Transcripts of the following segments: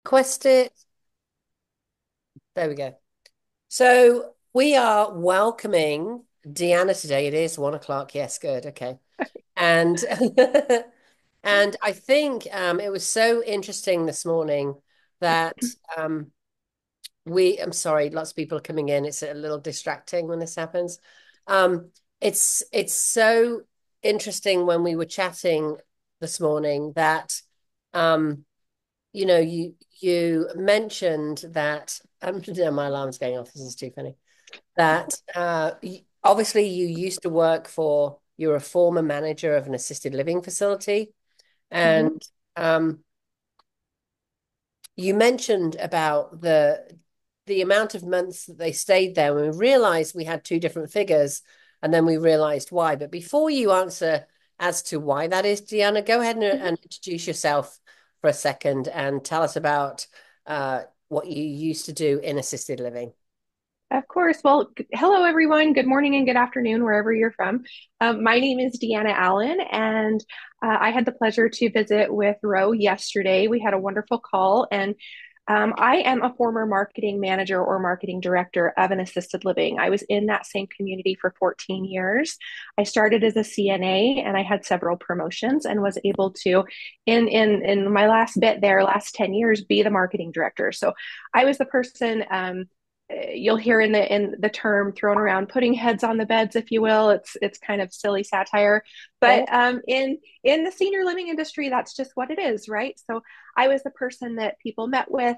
Requested. There we go. So we are welcoming Deanna today. It is 1 o'clock. Yes, good. Okay. And and I think it was so interesting this morning that I'm sorry, lots of people are coming in. It's a little distracting when this happens. It's so interesting when we were chatting this morning that um you mentioned that no, my alarm's going off. This is too funny. That obviously you used to work for, you're a former manager of an assisted living facility, Mhm. and um, you mentioned about the amount of months that they stayed there. And we realized we had two different figures, and then we realized why. But before you answer as to why that is, Deanna, go ahead and, Mhm. and introduce yourself for a second and tell us about what you used to do in assisted living. Of course. Well, hello everyone. Good morning and good afternoon, wherever you're from. My name is Deanna Allen, and I had the pleasure to visit with Roe yesterday. We had a wonderful call, and I am a former marketing manager or marketing director of an assisted living. I was in that same community for 14 years. I started as a CNA, and I had several promotions, and was able to, in my last bit there, last 10 years, be the marketing director. So I was the person. You'll hear in the term thrown around, putting heads on the beds, if you will. It's kind of silly satire, but Oh, in the senior living industry, that's just what it is, right? So I was the person that people met with,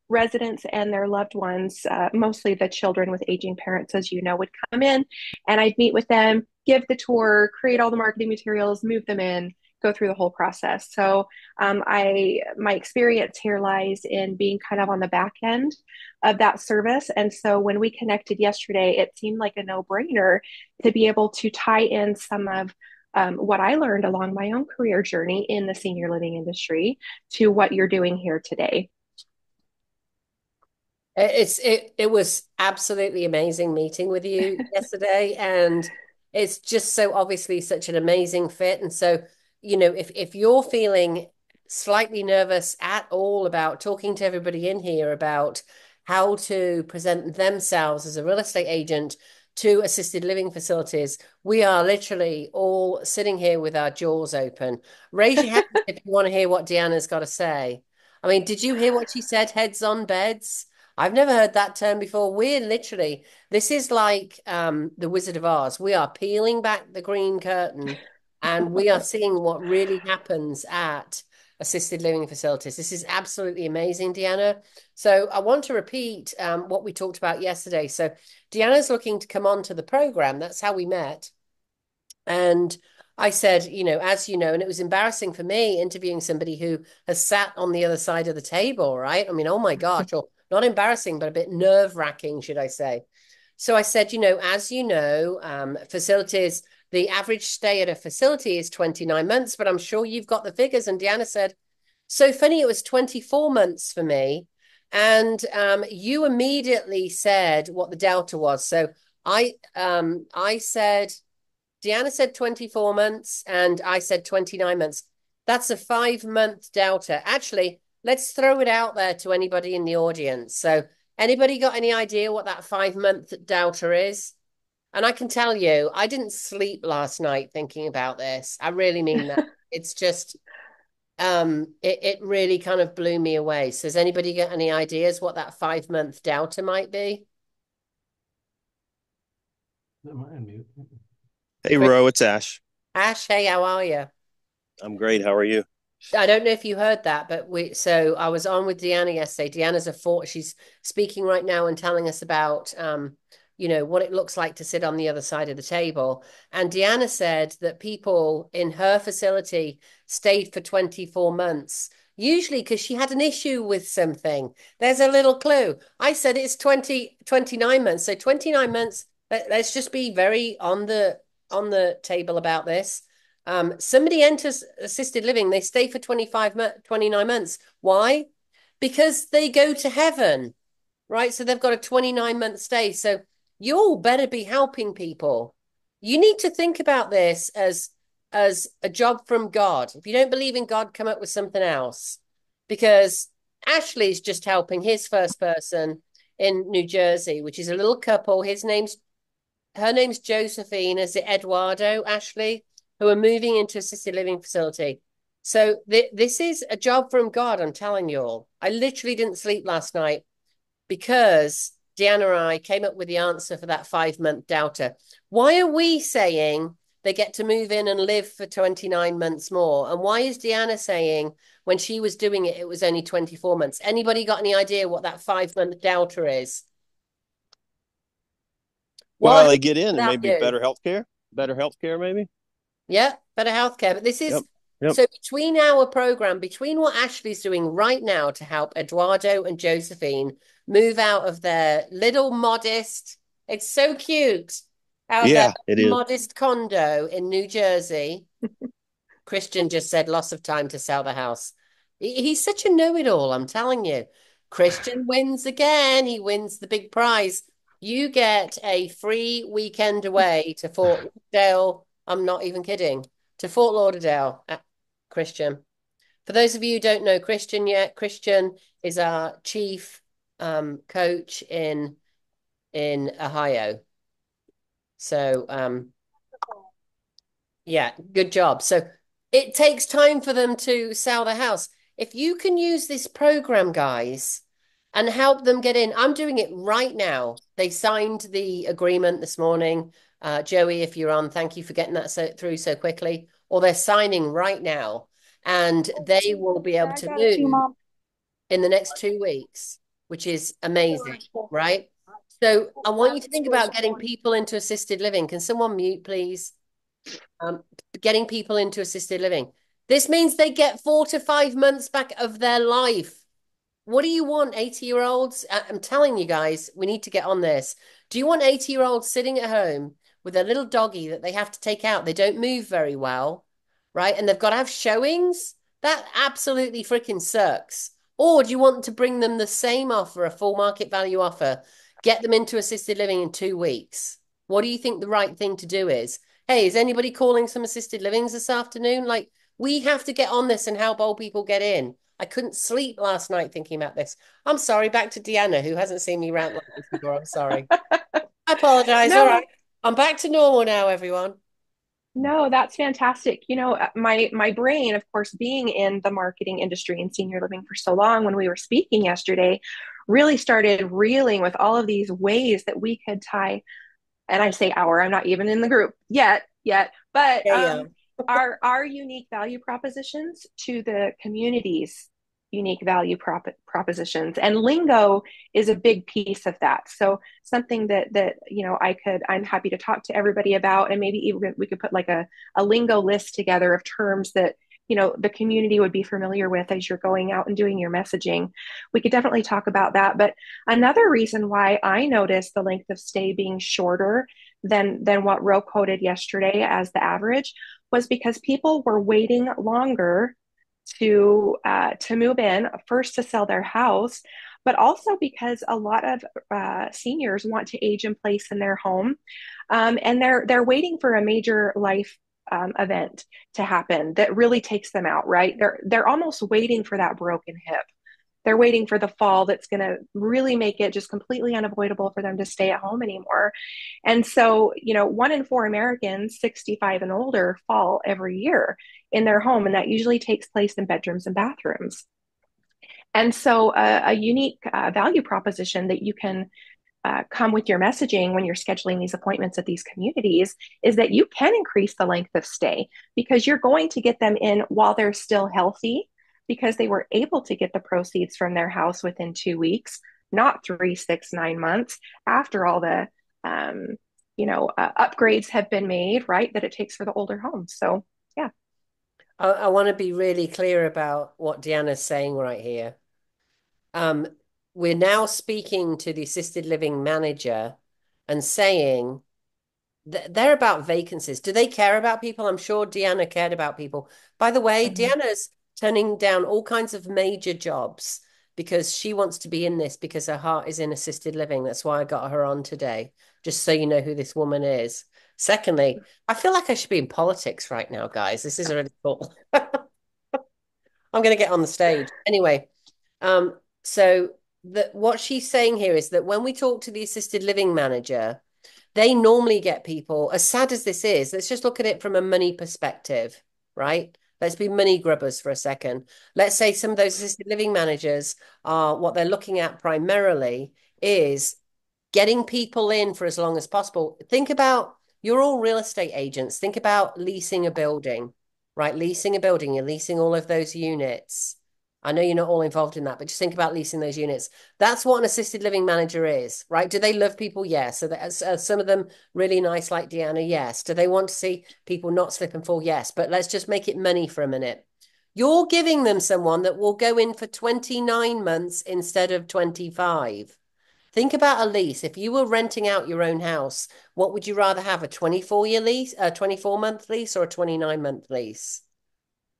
residents and their loved ones, mostly the children with aging parents, as you know, would come in, and I'd meet with them, give the tour, create all the marketing materials, move them in, go through the whole process. So I my experience here lies in being kind of on the back end of that service. And so when we connected yesterday, it seemed like a no brainer to be able to tie in some of what I learned along my own career journey in the senior living industry to what you're doing here today. it was absolutely amazing meeting with you yesterday, and it's just so obviously such an amazing fit. And so, if you're feeling slightly nervous at all about talking to everybody in here about how to present themselves as a real estate agent to assisted living facilities, we are literally all sitting here with our jaws open. Raise your hand if you want to hear what Deanna's got to say. I mean, did you hear what she said? Heads on beds. I've never heard that term before. We're literally, this is like the Wizard of Oz. We are peeling back the green curtain and we are seeing what really happens at assisted living facilities. This is absolutely amazing, Deanna. So I want to repeat what we talked about yesterday. So Deanna's looking to come on to the program. That's how we met. And I said, as you know, and it was embarrassing for me interviewing somebody who has sat on the other side of the table, right? I mean, oh my gosh, or not embarrassing, but a bit nerve-wracking, should I say. So I said, as you know, facilities, the average stay at a facility is 29 months, but I'm sure you've got the figures. And Deanna said, so funny, it was 24 months for me. And you immediately said what the delta was. So I said, Deanna said 24 months and I said 29 months. That's a 5 month delta. Actually, let's throw it out there to anybody in the audience. So, anybody got any idea what that 5 month delta is? And I can tell you, I didn't sleep last night thinking about this. I really mean that. It's just, it really kind of blew me away. So, has anybody got any ideas what that 5 month delta might be? Am I on mute? Hey, Ro, it's Ash. Ash, hey, how are you? I'm great. How are you? I don't know if you heard that, but so I was on with Deanna yesterday. Deanna's she's speaking right now and telling us about what it looks like to sit on the other side of the table. And Deanna said that people in her facility stayed for 24 months, usually because she had an issue with something. There's a little clue. I said it's 29 months. So 29 months, let's just be very on the table about this. Somebody enters assisted living, they stay for 29 months. Why? Because they go to heaven, right? So they've got a 29-month stay. So you all better be helping people. You need to think about this as a job from God. If you don't believe in God, come up with something else. Because Ashley's just helping his first person in New Jersey, which is a little couple. Her name's Josephine, is it Eduardo, Ashley, who are moving into assisted living facility. So this is a job from God, I'm telling you all. I literally didn't sleep last night because Deanna and I came up with the answer for that 5 month doubter. Why are we saying they get to move in and live for 29 months more? And why is Deanna saying when she was doing it, it was only 24 months? Anybody got any idea what that 5 month doubter is? Well, What they get in and about maybe you? better healthcare, maybe. Yeah, better healthcare. But this is Yep. Yep. so between our program, between what Ashley's doing right now to help Eduardo and Josephine move out of their little modest, it's so cute, out of their Yeah, it is. modest condo in New Jersey. Christian just said loss of time to sell the house. He's such a know-it-all, I'm telling you. Christian wins again. He wins the big prize. You get a free weekend away to Fort Lauderdale. I'm not even kidding. To Fort Lauderdale, Christian. For those of you who don't know Christian yet, Christian is our chief coach in Ohio. So yeah, good job. So it takes time for them to sell the house. If you can use this program, guys, and help them get in, I'm doing it right now. They signed the agreement this morning. Joey, if you're on, thank you for getting that through so quickly. Or they're signing right now, and they will be able I to got it to you, move Mom. in the next 2 weeks, which is amazing, right? So I want you to think about getting people into assisted living. Can someone mute, please? um, Getting people into assisted living. This means they get 4 to 5 months back of their life. What do you want, 80-year-olds? I'm telling you guys, we need to get on this. Do you want 80-year-olds sitting at home with a little doggy that they have to take out? They don't move very well, right? And they've got to have showings? That absolutely freaking sucks. Or do you want to bring them the same offer, a full market value offer, get them into assisted living in 2 weeks? What do you think the right thing to do is? Hey, is anybody calling some assisted livings this afternoon? Like, we have to get on this and help old people get in. I couldn't sleep last night thinking about this. I'm sorry. Back to Deanna, who hasn't seen me rant like this before. I'm sorry. I apologize. All right. No, I'm back to normal now, everyone. no, that's fantastic. My brain, of course, being in the marketing industry and senior living for so long, when we were speaking yesterday, really started reeling with all of these ways that we could tie, and I say our, I'm not even in the group yet, but Yeah, yeah. our unique value propositions to the communities unique value propositions, and lingo is a big piece of that. So something that I'm happy to talk to everybody about, and maybe even we could put like a lingo list together of terms that the community would be familiar with as you're going out and doing your messaging. We could definitely talk about that. But another reason why I noticed the length of stay being shorter than what Roe quoted yesterday as the average was because people were waiting longer to move in, first to sell their house, but also because a lot of seniors want to age in place in their home, and they're waiting for a major life event to happen that really takes them out. Right? They're almost waiting for that broken hip. They're waiting for the fall that's going to really make it just completely unavoidable for them to stay at home anymore. And so, 1 in 4 Americans 65 and older fall every year in their home, and that usually takes place in bedrooms and bathrooms. And so, a unique value proposition that you can come with your messaging when you're scheduling these appointments at these communities is that you can increase the length of stay because you're going to get them in while they're still healthy because they were able to get the proceeds from their house within 2 weeks, not 3, 6, 9 months after all the upgrades have been made, right? That it takes for the older homes. So, yeah. I want to be really clear about what Deanna's saying right here. Um, we're now speaking to the assisted living manager and saying they're about vacancies. Do they care about people? I'm sure Deanna cared about people. By the way, Mhm. Deanna's turning down all kinds of major jobs because she wants to be in this because her heart is in assisted living. That's why I got her on today, just so you know who this woman is. Secondly, I feel like I should be in politics right now, guys. This is really cool. I'm going to get on the stage. Anyway, So what she's saying here is that when we talk to the assisted living manager, they normally get people, as sad as this is, let's just look at it from a money perspective, right? Let's be money grubbers for a second. Let's say some of those assisted living managers are what they're looking at primarily is getting people in for as long as possible. Think about you're all real estate agents. Think about leasing a building, right? Leasing a building, you're leasing all of those units. I know you're not all involved in that, but just think about leasing those units. That's what an assisted living manager is, right? Do they love people? Yes. So some of them really nice, like Deanna? Yes. Do they want to see people not slip and fall? Yes. But let's just make it money for a minute. You're giving them someone that will go in for 29 months instead of 25. Think about a lease. If you were renting out your own house, what would you rather have, a 24-year lease, a 24-month lease, or a 29-month lease?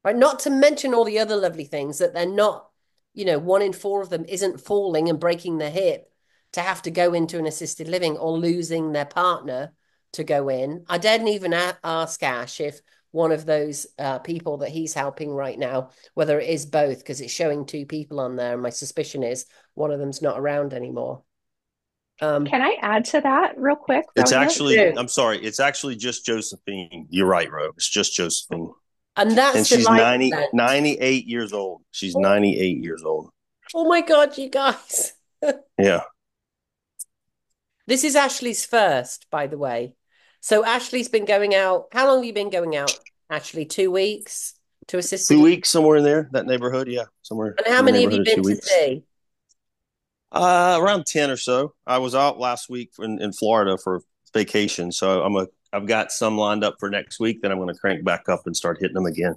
Right? Not to mention all the other lovely things that they're not, one in four of them isn't falling and breaking their hip to have to go into an assisted living or losing their partner to go in. I didn't even ask Ash if one of those people that he's helping right now, whether it is both, because it's showing two people on there. And my suspicion is one of them's not around anymore. Can I add to that real quick, It's Rowena? actually, I'm sorry, it's actually just Josephine. You're right, Ro. It's just Josephine. And that's And she's delightful. 98 years old. She's 98 years old. Oh my God, you guys. Yeah. This is Ashley's first, by the way. So Ashley's been going out. How long have you been going out, Ashley? 2 weeks to assisted 2 weeks, somewhere in there, that neighborhood. Yeah, somewhere And how in the many have you neighborhood of been two to weeks. see? Around 10 or so. I was out last week in Florida for vacation, so I've got some lined up for next week. Then I'm going to crank back up and start hitting them again.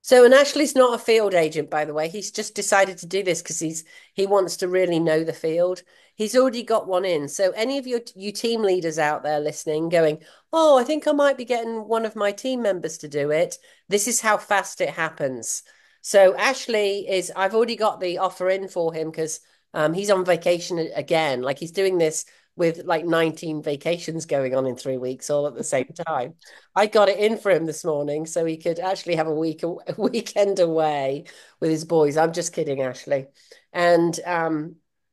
And Ashley's not a field agent, by the way. He's just decided to do this because he wants to really know the field. He's already got one in. So any of you team leaders out there listening, going, oh, I think I might be getting one of my team members to do it. This is how fast it happens. So I've already got the offer in for him because he's on vacation again. Like he's doing this with like 19 vacations going on in 3 weeks all at the same time. I got it in for him this morning so he could actually have a weekend away with his boys. I'm just kidding, Ashley. And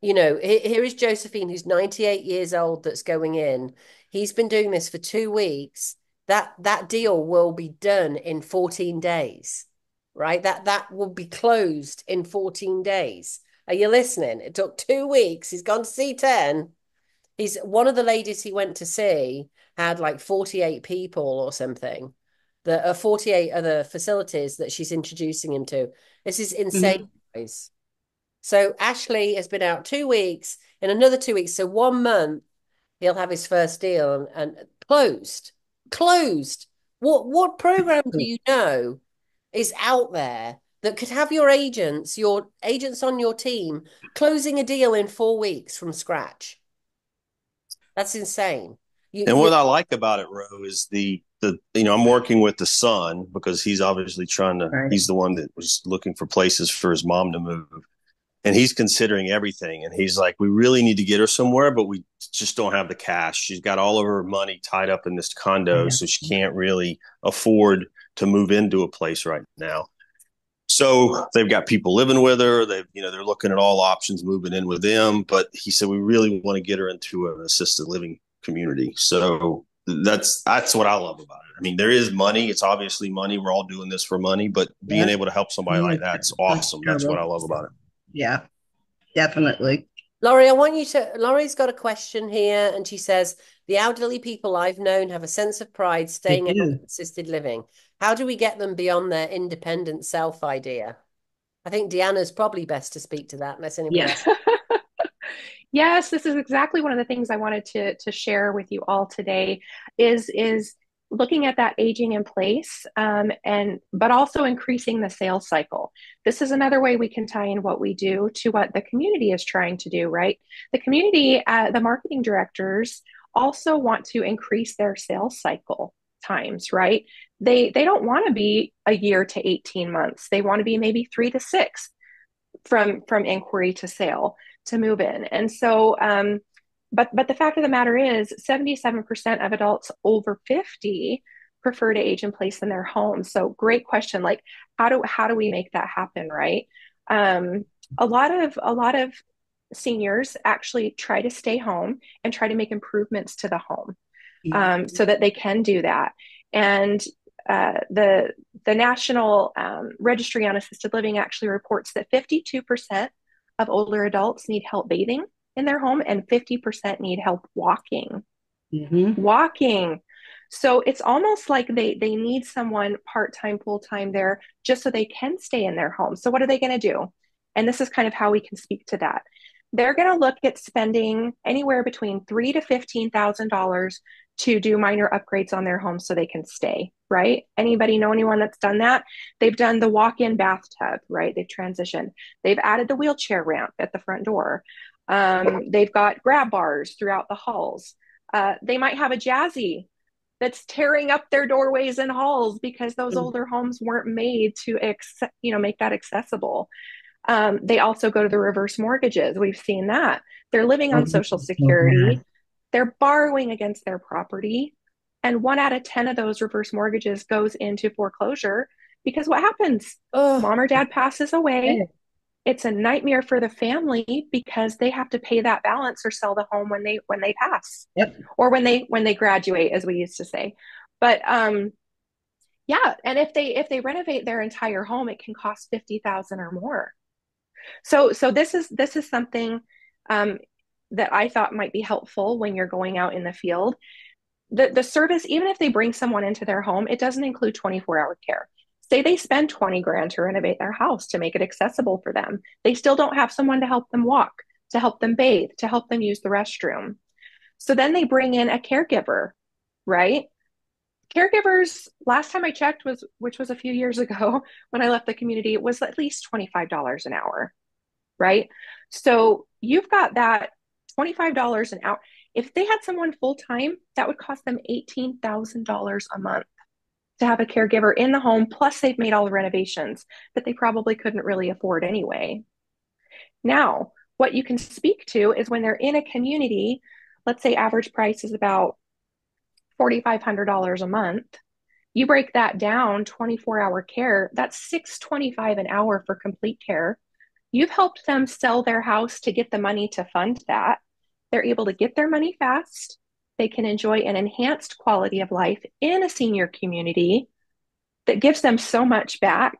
here is Josephine, who's 98 years old, that's going in. He's been doing this for 2 weeks. That deal will be done in 14 days, right? That will be closed in 14 days. Are you listening? It took 2 weeks. He's gone to C10. He's one of the ladies he went to see had like 48 people or something. There are 48 other facilities that she's introducing him to. This is insane, guys. So Ashley has been out 2 weeks. In another 2 weeks, so 1 month, he'll have his first deal and closed. Closed. What program do you know is out there that could have your agents on your team, closing a deal in 4 weeks from scratch? That's insane. And what I like about it, Ro, is I'm working with the son because he's obviously he's the one that was looking for places for his mom to move. And he's considering everything. And he's like, we really need to get her somewhere, but we just don't have the cash. She's got all of her money tied up in this condo, so she can't really afford to move into a place right now. So they've got people living with her. They're looking at all options, moving in with them. But he said, we really want to get her into an assisted living community. So that's what I love about it. I mean, there is money. It's obviously money. We're all doing this for money, but being able to help somebody like that's awesome. That's what I love about it. Yeah, definitely. Laurie's got a question here, and she says, the elderly people I've known have a sense of pride staying in assisted living. How do we get them beyond their independent self idea? I think Deanna's probably best to speak to that, unless anybody else. Yes, this is exactly one of the things I wanted to share with you all today is looking at that aging in place, but also increasing the sales cycle. This is another way we can tie in what we do to what the community is trying to do, right? The community, the marketing directors also want to increase their sales cycle times, right? They don't want to be a year to 18 months. They want to be maybe 3 to 6 from inquiry to sale to move in. And so, but the fact of the matter is 77% of adults over 50 prefer to age in place in their home. So great question. Like how do we make that happen, right? a lot of seniors actually try to stay home and try to make improvements to the home, so that they can do that. And the National Registry on Assisted Living actually reports that 52% of older adults need help bathing in their home, and 50% need help walking. Walking. So it's almost like they need someone part-time, full-time there just so they can stay in their home. So what are they going to do? And this is kind of how we can speak to that. They're going to look at spending anywhere between $3,000 to $15,000 to do minor upgrades on their home so they can stay, right? Anybody know anyone that's done that? They've done the walk-in bathtub, right? They've transitioned. They've added the wheelchair ramp at the front door. They've got grab bars throughout the halls. They might have a jazzy that's tearing up their doorways and halls because those older homes weren't made to make that accessible. They also go to the reverse mortgages. We've seen that. They're living on Social Security. They're borrowing against their property. And 1 out of 10 of those reverse mortgages goes into foreclosure because what happens? Mom or dad passes away. It's a nightmare for the family because they have to pay that balance or sell the home when they pass, or when they graduate, as we used to say. But yeah, and if they renovate their entire home, it can cost $50,000 or more. So this is something that I thought might be helpful when you're going out in the field. The service, even if they bring someone into their home, it doesn't include 24-hour care. Say they spend 20 grand to renovate their house to make it accessible for them. They still don't have someone to help them walk, to help them bathe, to help them use the restroom. So then they bring in a caregiver, right? Caregivers, last time I checked, which was a few years ago when I left the community, it was at least $25 an hour, right? So you've got that $25 an hour. If they had someone full time, that would cost them $18,000 a month to have a caregiver in the home, plus they've made all the renovations that they probably couldn't really afford anyway. Now, what you can speak to is when they're in a community, let's say average price is about $4,500 a month. You break that down, 24-hour care, that's $625 an hour for complete care. You've helped them sell their house to get the money to fund that. They're able to get their money fast. They can enjoy an enhanced quality of life in a senior community that gives them so much back,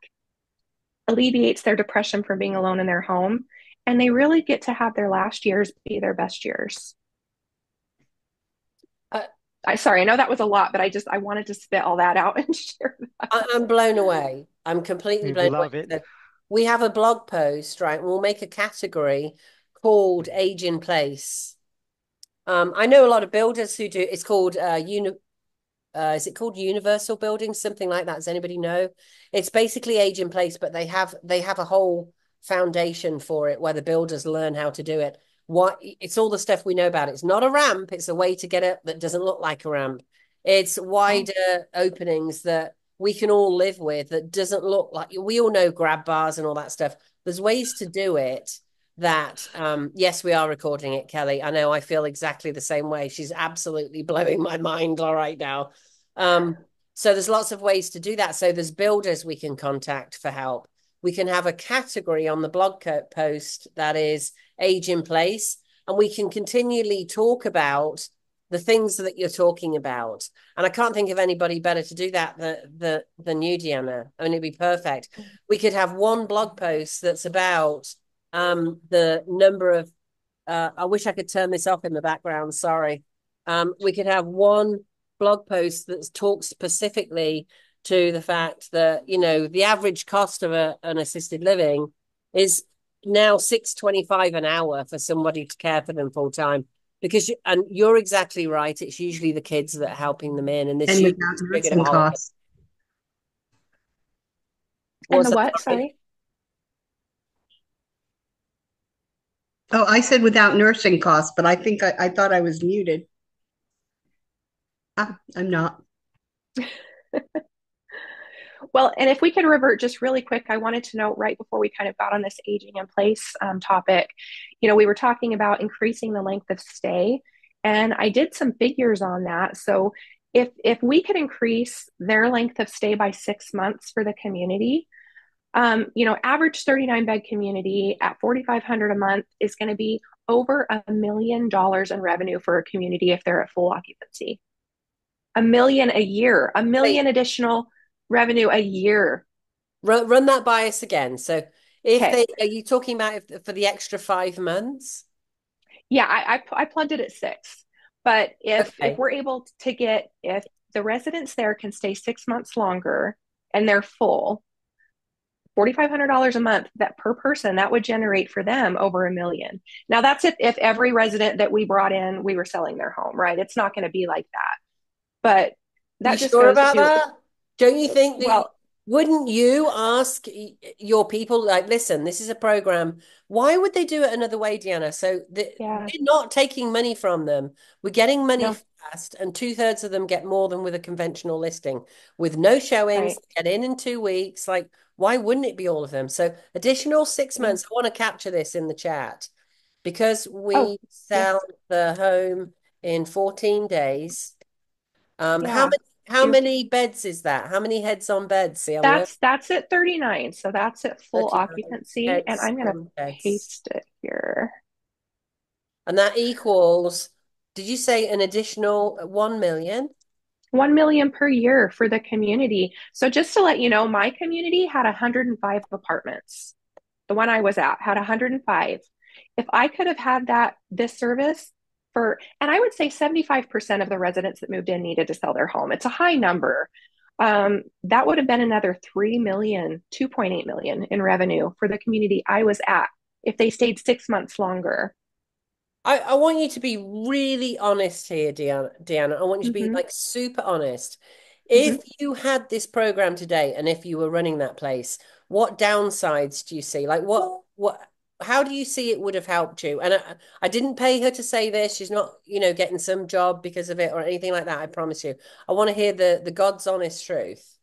alleviates their depression from being alone in their home, and they really get to have their last years be their best years. Sorry, I know that was a lot, but I wanted to spit all that out and share that. I'm blown away. I'm completely blown away. So we have a blog post, right? We'll make a category called Age in Place. I know a lot of builders who do. It's called is it called Universal Buildings, something like that? Does anybody know? It's basically Age in Place, but they have a whole foundation for it where the builders learn how to do it. It's all the stuff we know about. It's not a ramp. It's a way to get it that doesn't look like a ramp. It's wider openings that we can all live with that doesn't look like, we all know grab bars and all that stuff. There's ways to do it that, yes, we are recording it, Kelly. I know I feel exactly the same way. She's absolutely blowing my mind right now. So there's lots of ways to do that. So there's builders we can contact for help. We can have a category on the blog post that is Age in Place, and we can continually talk about the things that you're talking about. And I can't think of anybody better to do that than you, Deanna. I mean, it'd be perfect. We could have one blog post that's about the number of, I wish I could turn this off in the background, sorry. We could have one blog post that talks specifically to the fact that, the average cost of an assisted living is now $625 an hour for somebody to care for them full time. Because and you're exactly right. It's usually the kids that are helping them in, and this and without nursing costs. And the what? Sorry. Oh, I said without nursing costs, but I think I thought I was muted. I'm not. Well, and if we could revert just really quick, I wanted to know right before we kind of got on this aging in place topic, we were talking about increasing the length of stay, and I did some figures on that. So if we could increase their length of stay by 6 months for the community, Average 39 bed community at 4,500 a month is going to be over $1 million in revenue for a community if they're at full occupancy. $1 million a year, a million Wait, additional revenue a year. run that by us again. So if Okay. they are you talking about for the extra 5 months? Yeah, I plugged it at 6. But if Okay. we're able to get, if the residents there can stay 6 months longer and they're full, $4,500 a month that per person, that would generate for them over $1 million. Now that's if every resident that we brought in, we were selling their home, right? It's not going to be like that. But You that just sure goes about to, that? Don't you think that well, wouldn't you ask your people like, listen, this is a program. Why would they do it another way, Deanna? So yeah, we're not taking money from them. We're getting money no, fast, and 2/3 of them get more than with a conventional listing. With no showings, right. they get in 2 weeks. Like, why wouldn't it be all of them? So additional six Yeah. months. I want to capture this in the chat because Oh, we yeah, sell the home in 14 days. How yeah. many how You many beds is that? How many heads on beds? See, I'm learning that's at 39. So that's at full 39 occupancy. And heads I'm gonna on beds. paste it here. And that equals, did you say an additional 1 million? 1 million per year for the community. So just to let you know, my community had 105 apartments. The one I was at had 105. If I could have had this service for, and I would say 75% of the residents that moved in needed to sell their home. It's a high number. That would have been another 3 million, 2.8 million in revenue for the community I was at if they stayed 6 months longer. I want you to be really honest here, Deanna. I want you to be Mm-hmm, like super honest. mm-hmm. If you had this program today and if you were running that place, what downsides do you see? Like how do you see it would have helped you? And I didn't pay her to say this. She's not, getting some job because of it or anything like that. I promise you. I want to hear the God's honest truth.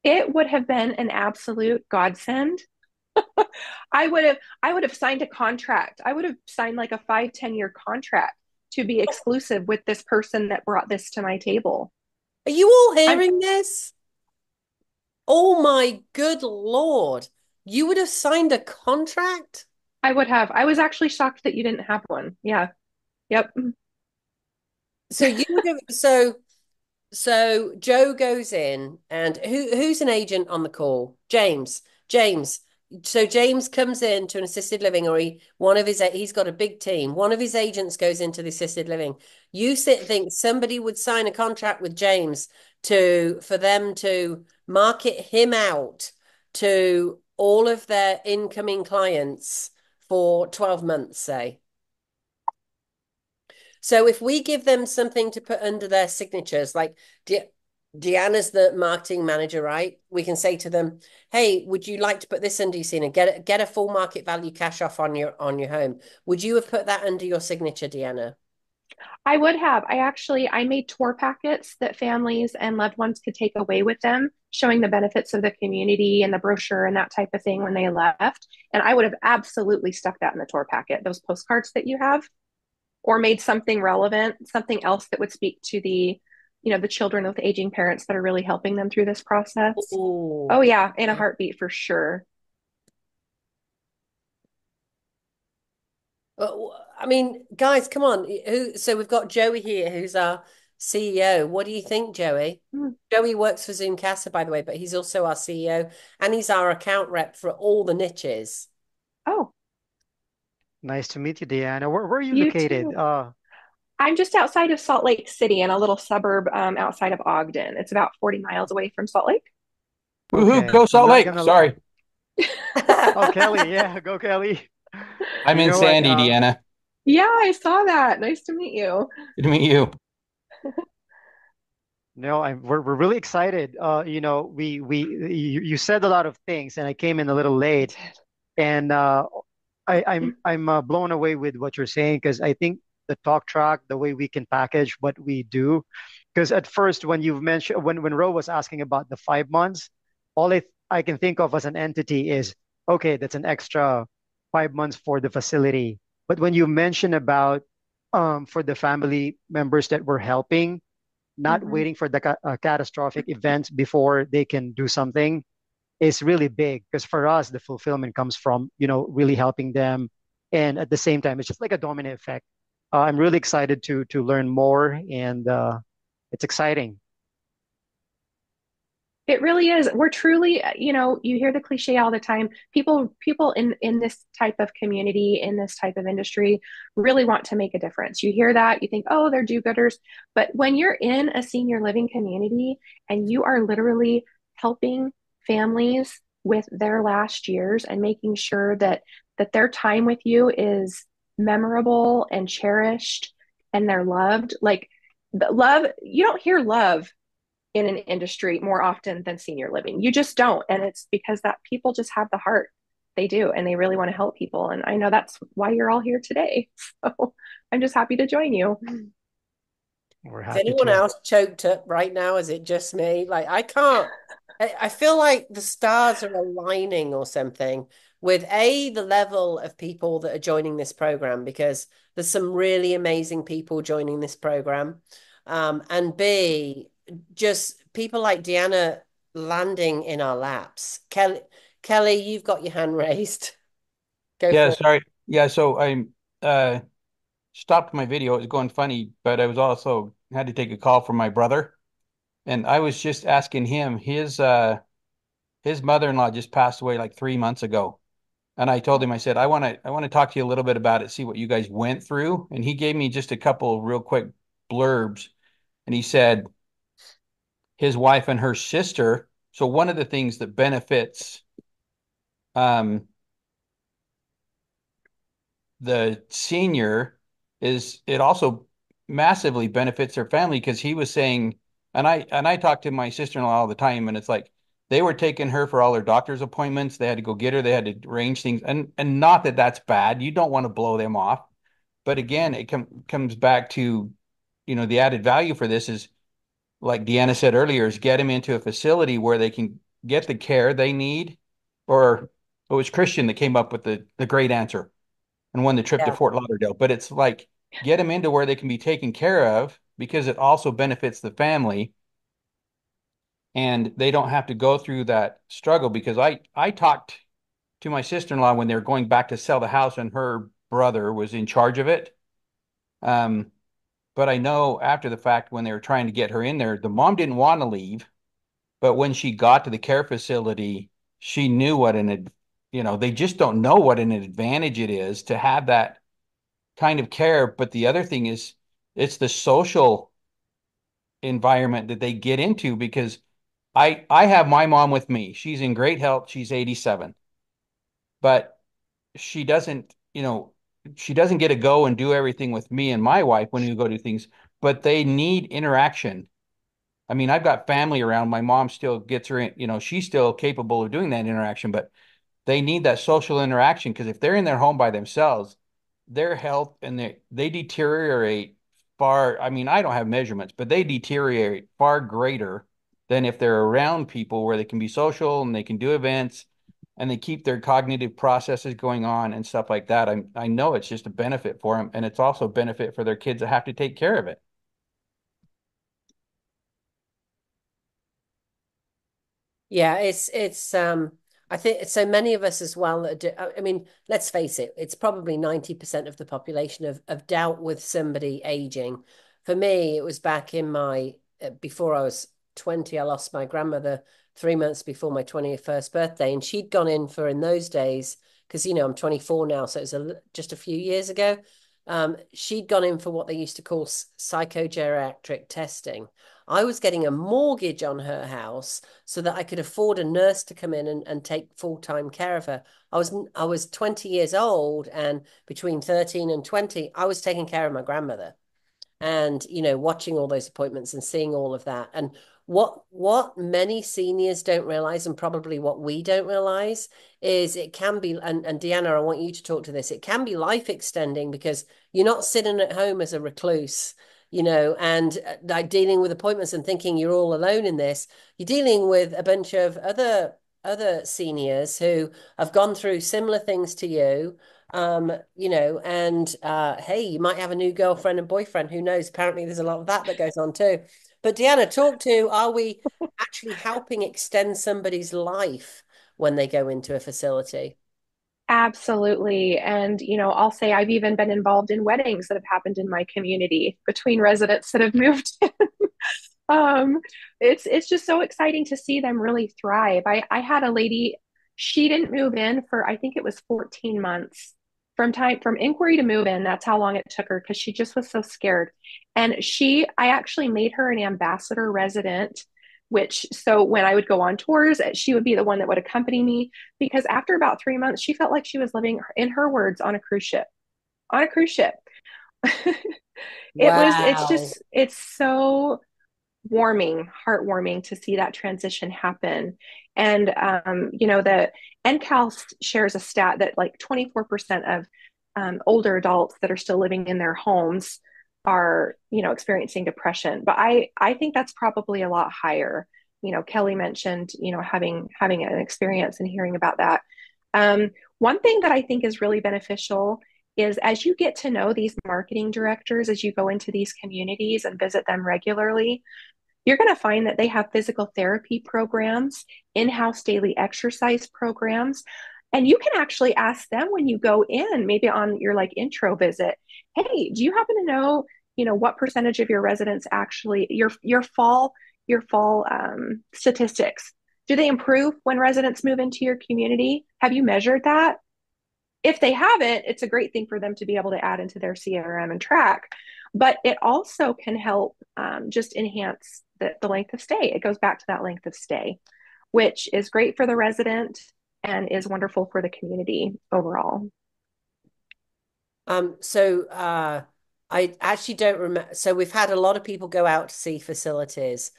It would have been an absolute godsend. I would have signed a contract. I would have signed like a 5, 10 year contract to be exclusive with this person that brought this to my table. Are you all I'm hearing this? Oh my good Lord. You would have signed a contract? I would have. I was actually shocked that you didn't have one. Yeah. Yep. So you would have so Joe goes in and who's an agent on the call? James. James. So James comes in to an assisted living or he's got a big team. One of his agents goes into the assisted living. Think somebody would sign a contract with James for them to market him out to all of their incoming clients for 12 months, say. So if we give them something to put under their signatures, like Deanna's the marketing manager, right? We can say to them, "Hey, would you like to put this under your signature? Get a full market value cash off on your home. Would you have put that under your signature, Deanna?" I would have. I made tour packets that families and loved ones could take away with them, showing the benefits of the community and the brochure and that type of thing when they left. And I would have absolutely stuck that in the tour packet, those postcards that you have, or made something relevant, something else that would speak to the children with aging parents that are really helping them through this process. Oh, Oh yeah, in a heartbeat for sure. I mean, guys, come on. So we've got Joey here, who's our CEO. What do you think, Joey? Hmm. Joey works for Zoomcasa, by the way, but he's also our CEO and he's our account rep for all the niches. Oh, Nice to meet you, Deanna. Where are you you located? too. I'm just outside of Salt Lake City in a little suburb outside of Ogden. It's about 40 miles away from Salt Lake. Woohoo, Okay. go I'm Salt not Lake. gonna lie. Sorry. Oh, Kelly, yeah, go Kelly. I'm You in know what? Sandy, Deanna. Yeah, I saw that. Nice to meet you. Good to meet you. No, we're really excited. You said a lot of things, and I came in a little I late, did. and I'm blown away with what you're saying because I think the talk track, the way we can package what we do, because at first when you've mentioned when Ro was asking about the 5 months, all I can think of as an entity is okay, that's an extra 5 months for the facility. But when you mention about for the family members that we're helping, not Mhm. waiting for the catastrophic events before they can do something, is really big because for us, the fulfillment comes from, really helping them. And at the same time, it's just like a domino effect. I'm really excited to learn more, and it's exciting. It really is. We're truly, you hear the cliche all the time. People in this type of community, in this type of industry, really want to make a difference. You hear that, you think, oh, they're do-gooders. But when you're in a senior living community and you are literally helping families with their last years and making sure that their time with you is memorable and cherished and they're loved, like the love, you don't hear love in an industry more often than senior living. You just don't. And it's because that people just have the heart. They do. And they really want to help people. And I know that's why you're all here today. So I'm just happy to join you. We're Is happy anyone to. else choked up right now? Is it just me? Like, I can't. I feel like the stars are aligning or something with the level of people that are joining this program, because there's some really amazing people joining this program. And B, just people like Deanna landing in our laps. Kelly, you've got your hand raised. Go Yeah, for it. sorry. Yeah, so I uh stopped my video. It was going funny, but I was also had to take a call from my brother. And I was just asking him, his mother-in-law just passed away like 3 months ago. And I told him, I said, I want to talk to you a little bit about it, see what you guys went through. And he gave me just a couple of real quick blurbs. And he said his wife and her sister. So one of the things that benefits um the senior is it also massively benefits their family, because he was saying, and I talk to my sister-in-law all the time, and it's like they were taking her for all her doctor's appointments. They had to go get her. They had to arrange things, and not that that's bad. You don't want to blow them off, but again, it comes back to, the added value for this is, like Deanna said earlier, is get them into a facility where they can get the care they need. Or it was Christian that came up with the great answer and won the trip to Yeah. Fort Lauderdale. But it's like get them into where they can be taken care of, because it also benefits the family and they don't have to go through that struggle. Because I talked to my sister-in-law when they were going back to sell the house and her brother was in charge of it. Um, but I know after the fact, when they were trying to get her in there, the mom didn't want to leave. But when she got to the care facility, she knew they just don't know what an advantage it is to have that kind of care. But the other thing is, it's the social environment that they get into, because I have my mom with me. She's in great health. She's 87, but she doesn't, she doesn't get to go and do everything with me and my wife when we go do things, but they need interaction. I mean, I've got family around. My mom still gets her in, she's still capable of doing that interaction, but they need that social interaction, because if they're in their home by themselves, their health and they deteriorate far. I mean, I don't have measurements, but they deteriorate far greater than if they're around people where they can be social and they can do events and they keep their cognitive processes going on and stuff like that. I know it's just a benefit for them, and it's also a benefit for their kids that have to take care of it. Yeah, it's I think so many of us as well that do, I mean, let's face it, it's probably 90% of the population have dealt with somebody aging. For me, it was back in my before I was 20, I lost my grandmother 3 months before my 21st birthday, and she'd gone in for, in those days, because I'm 24 now, so it was just a few years ago. She'd gone in for what they used to call psychogeriatric testing. I was getting a mortgage on her house so that I could afford a nurse to come in and take full-time care of her. I was 20 years old, and between 13 and 20, I was taking care of my grandmother, and watching all those appointments and seeing all of that. And what many seniors don't realize, and probably what we don't realize, is it can be, and Deanna, I want you to talk to this, it can be life extending, because you're not sitting at home as a recluse, and like dealing with appointments and thinking you're all alone in this. You're dealing with a bunch of other seniors who have gone through similar things to you. And hey, you might have a new girlfriend and boyfriend, who knows? Apparently there's a lot of that goes on too. But Deanna, talk to, are we actually helping extend somebody's life when they go into a facility. Absolutely. And, I'll say I've even been involved in weddings that have happened in my community between residents that have moved in. Um, it's just so exciting to see them really thrive. I had a lady, she didn't move in for I think it was 14 months from inquiry to move in. That's how long it took her because she just was so scared. And I actually made her an ambassador resident, which so when I would go on tours, she would be the one that would accompany me because after about 3 months, she felt like she was living, in her words, on a cruise ship. On a cruise ship. Wow. It's so heartwarming to see that transition happen. And the NCAL shares a stat that like 24% of older adults that are still living in their homes are, experiencing depression. But I think that's probably a lot higher. Kelly mentioned, having an experience and hearing about that. One thing that I think is really beneficial is as you get to know these marketing directors, as you go into these communities and visit them regularly, you're going to find that they have physical therapy programs, in-house daily exercise programs, and you can actually ask them when you go in, maybe on your like intro visit, hey, do you happen to know, what percentage of your residents actually your fall statistics, do they improve when residents move into your community? Have you measured that? If they haven't, it's a great thing for them to be able to add into their CRM and track. But it also can help just enhance the length of stay. It goes back to that length of stay, which is great for the resident and is wonderful for the community overall. I actually don't remember. So we've had a lot of people go out to see facilities.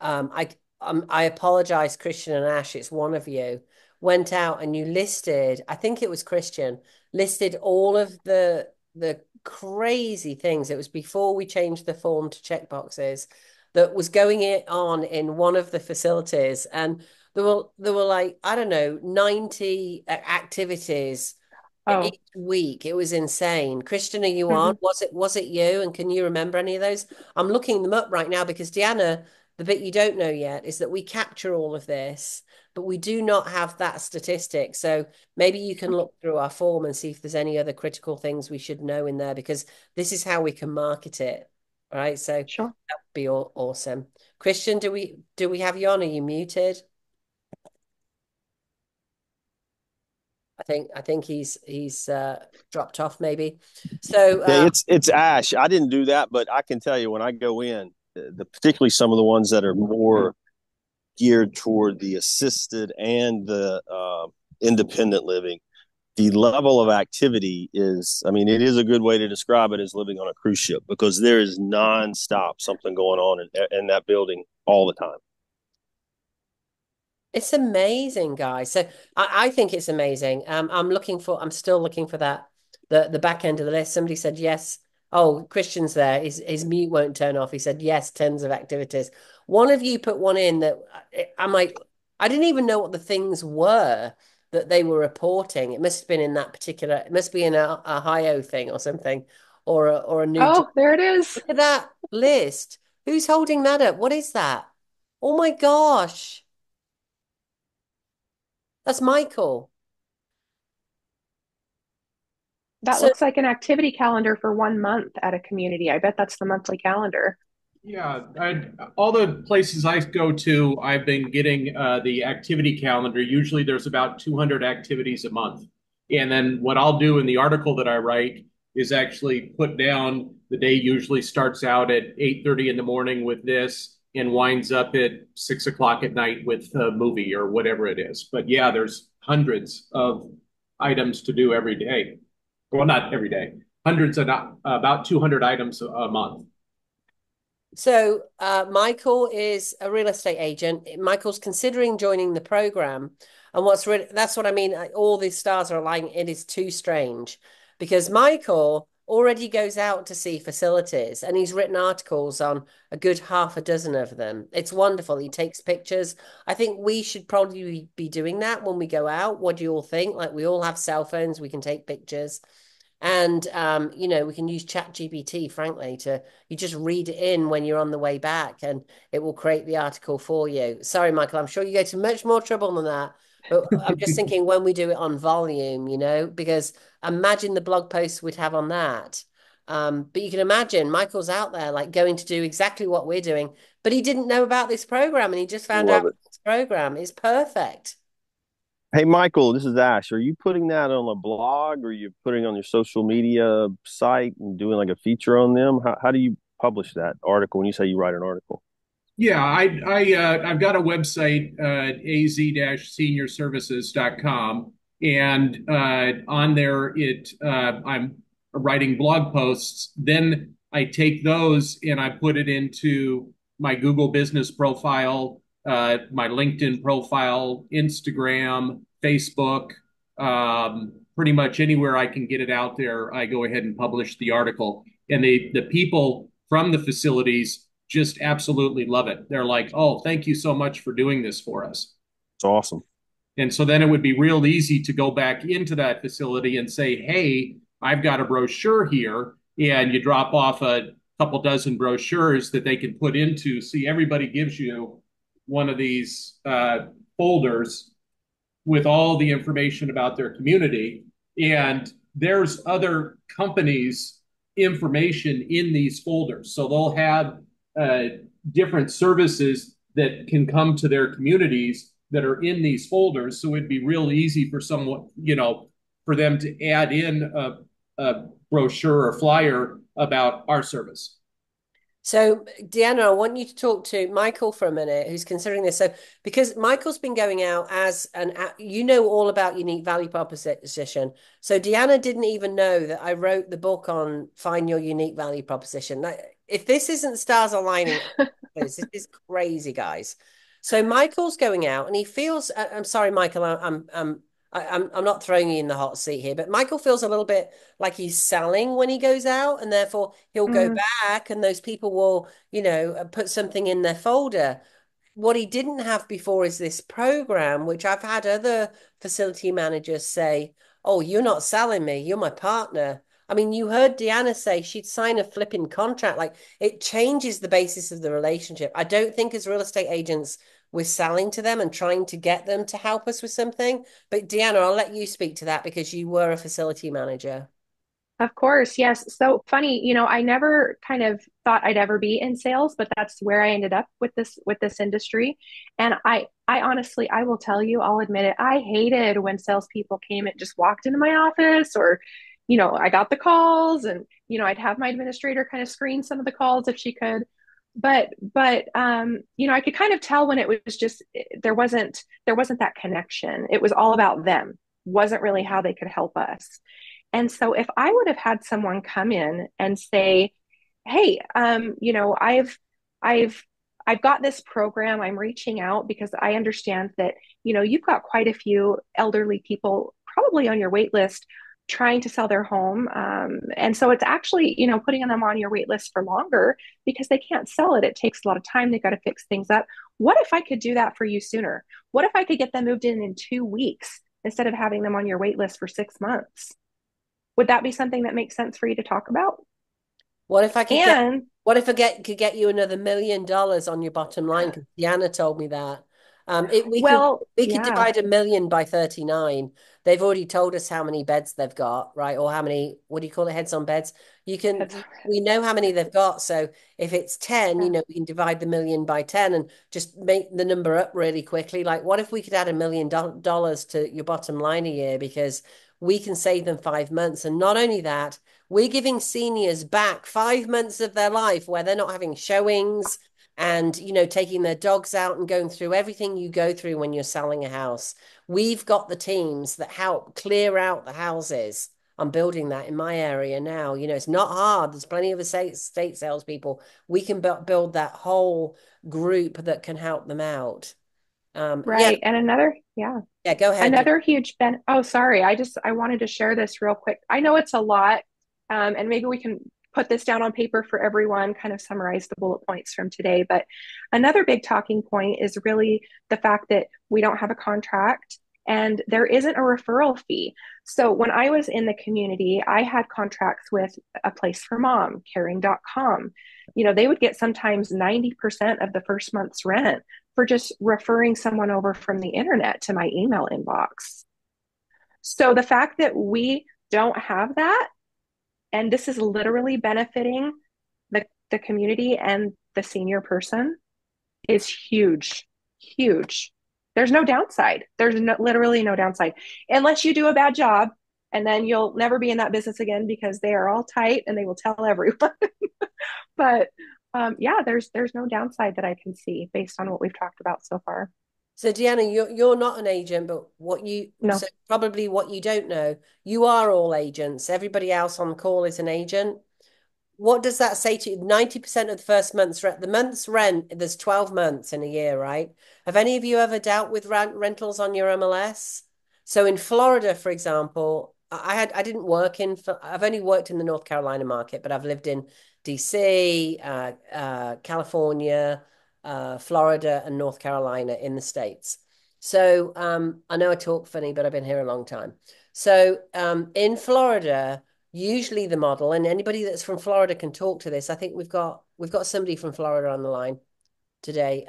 I apologize, Christian and Ash, it's one of you went out and you listed, I think it was Christian, listed all of the crazy things. It was before we changed the form to check boxes that was going on in one of the facilities. And there were like, I don't know, 90 activities Oh, each week. It was insane. Christian, are you on? mhm. Was it you? And can you remember any of those? I'm looking them up right now because Deanna, the bit you don't know yet is that we capture all of this, but we do not have that statistic. So maybe you can look through our form and see if there's any other critical things we should know in there because this is how we can market it. Right. So that Sure. would be awesome. Christian, do we have you on? Are you muted? I think he's dropped off maybe. So Yeah, it's Ash. I didn't do that, but I can tell you when I go in, particularly some of the ones that are more geared toward the assisted and the independent living, the level of activity is, I mean, it is a good way to describe it as living on a cruise ship because there is nonstop something going on in that building all the time. it's amazing, guys. So I think it's amazing. I'm still looking for that the back end of the list. Somebody said yes. Oh, Christian's there. His mute won't turn off. He said yes, tons of activities. One of you put one in that I'm like, I didn't even know what the things were that they were reporting. It must have been in that particular, it must be in a Ohio thing or something, or a New Jersey. Oh, there it is. Look at that list. Who's holding that up? What is that? Oh my gosh. That's Michael. That So looks like an activity calendar for 1 month at a community. I bet that's the monthly calendar. Yeah, all the places I go to, I've been getting the activity calendar. Usually there's about 200 activities a month. And then what I'll do in the article that I write is actually put down the day usually starts out at 8:30 in the morning with this and winds up at 6 o'clock at night with a movie or whatever it is. But yeah, there's hundreds of items to do every day. Well, not every day, hundreds of about 200 items a month. Michael is a real estate agent. Michael's considering joining the program. And that's what I mean. All these stars are aligning. It is too strange because Michael already goes out to see facilities and he's written articles on a good half a dozen of them. It's wonderful. He takes pictures. I think we should probably be doing that when we go out. What do you all think? Like we all have cell phones, we can take pictures. And we can use ChatGPT, frankly, to you just read it in when you're on the way back and it will create the article for you. Sorry, Michael, I'm sure you go to much more trouble than that. But I'm just thinking when we do it on volume, because imagine the blog posts we'd have on that. But you can imagine Michael's out there like going to do exactly what we're doing, but he didn't know about this program and he just found out Love it. this program is perfect. Hey, Michael, this is Ash. Are you putting that on a blog or are you putting on your social media site and doing like a feature on them? How do you publish that article when you say you write an article? Yeah, I've got a website, az-seniorservices.com, and on there I'm writing blog posts. Then I take those and I put it into my Google business profile, my LinkedIn profile, Instagram, Facebook, pretty much anywhere I can get it out there, I go ahead and publish the article. And the people from the facilities just absolutely love it. They're like, "Oh, thank you so much for doing this for us." It's awesome. And so then it would be real easy to go back into that facility and say, "Hey, I've got a brochure here." And you drop off a couple dozen brochures that they can put into. See, everybody gives you one of these folders with all the information about their community. And there's other companies' information in these folders. So they'll have uh, different services that can come to their communities that are in these folders. So it'd be real easy for someone, for them to add in a brochure or flyer about our service. So, Deanna, I want you to talk to Michael for a minute, who's considering this. So, because Michael's been going out as all about unique value proposition. So, Deanna didn't even know that I wrote the book on Find Your Unique Value Proposition. Now, if this isn't stars aligning, this is crazy, guys. So, Michael's going out and he feels, I'm sorry, Michael, I'm not throwing you in the hot seat here, but Michael feels a little bit like he's selling when he goes out, and therefore he'll go Mm, back, and those people will, put something in their folder. What he didn't have before is this program, which I've had other facility managers say, "Oh, you're not selling me, you're my partner." I mean, you heard Deanna say she'd sign a flipping contract. Like it changes the basis of the relationship. I don't think as real estate agents, we're selling to them and trying to get them to help us with something. But Deanna, I'll let you speak to that because you were a facility manager. of course, yes. So funny, I never kind of thought I'd ever be in sales, but that's where I ended up with this industry. And I honestly, I will tell you, I'll admit it, I hated when salespeople came and just walked into my office, or, I got the calls, and I'd have my administrator kind of screen some of the calls if she could. But I could kind of tell when it was just there wasn't that connection. It was all about them. Wasn't really how they could help us. And so if I would have had someone come in and say, "Hey, I've I've got this program. I'm reaching out because I understand that, you've got quite a few elderly people probably on your wait list trying to sell their home. And so it's actually, putting them on your wait list for longer because they can't sell it. It takes a lot of time. They've got to fix things up. What if I could do that for you sooner? What if I could get them moved in 2 weeks instead of having them on your wait list for 6 months?" Would that be something that makes sense for you to talk about? What if I could get And what if I could get you another $1 million on your bottom line? Because Deanna told me that. It well, we could yeah, divide 1 million by 39. They've already told us how many beds they've got, right? Or how many, what do you call it, heads on beds? that's We know how many they've got. So if it's 10, yeah, we can divide the million by 10 and just make the number up really quickly. Like, what if we could add $1 million to your bottom line a year? Because we can save them 5 months. And not only that, we're giving seniors back 5 months of their life where they're not having showings and, taking their dogs out and going through everything you go through when you're selling a house. We've got the teams that help clear out the houses. I'm building that in my area now. It's not hard. There's plenty of estate salespeople. We can build that whole group that can help them out. Yeah, right. And yeah, yeah, go ahead. another huge oh, sorry. I wanted to share this real quick. I know it's a lot, and maybe we can put this down on paper for everyone, kind of summarize the bullet points from today. But another big talking point is really the fact that we don't have a contract and there isn't a referral fee. So when I was in the community, I had contracts with A Place for Mom, caring.com. They would get sometimes 90% of the first month's rent. for just referring someone over from the internet to my email inbox. So the fact that we don't have that, and this is literally benefiting the community and the senior person, is huge, huge. There's no downside. There's literally no downside unless you do a bad job, and then you'll never be in that business again because they are all tight and they will tell everyone. But yeah, there's no downside that I can see based on what we've talked about so far. So Deanna, you're not an agent, but No. so probably what you don't know, you are all agents. Everybody else on the call is an agent. What does that say to you? 90% of the first month's rent, the month's rent, there's 12 months in a year, right? Have any of you ever dealt with rentals on your MLS? So in Florida, for example, I didn't work I've only worked in the North Carolina market, but I've lived in DC, California, Florida, and North Carolina in the States. So I know I talk funny, but I've been here a long time. So in Florida, usually the model, and anybody that's from Florida can talk to this. I think we've got somebody from Florida on the line today.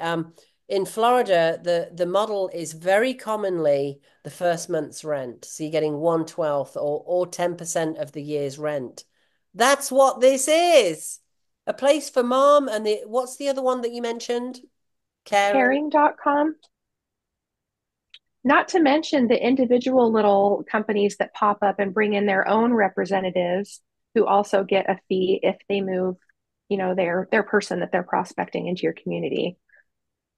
In Florida, the model is very commonly the first month's rent. So you're getting 1/12 or 10% of the year's rent. That's what this is. A place for mom and what's the other one that you mentioned? Caring. Caring.com. Not to mention the individual little companies that pop up and bring in their own representatives who also get a fee if they move, their person that they're prospecting into your community.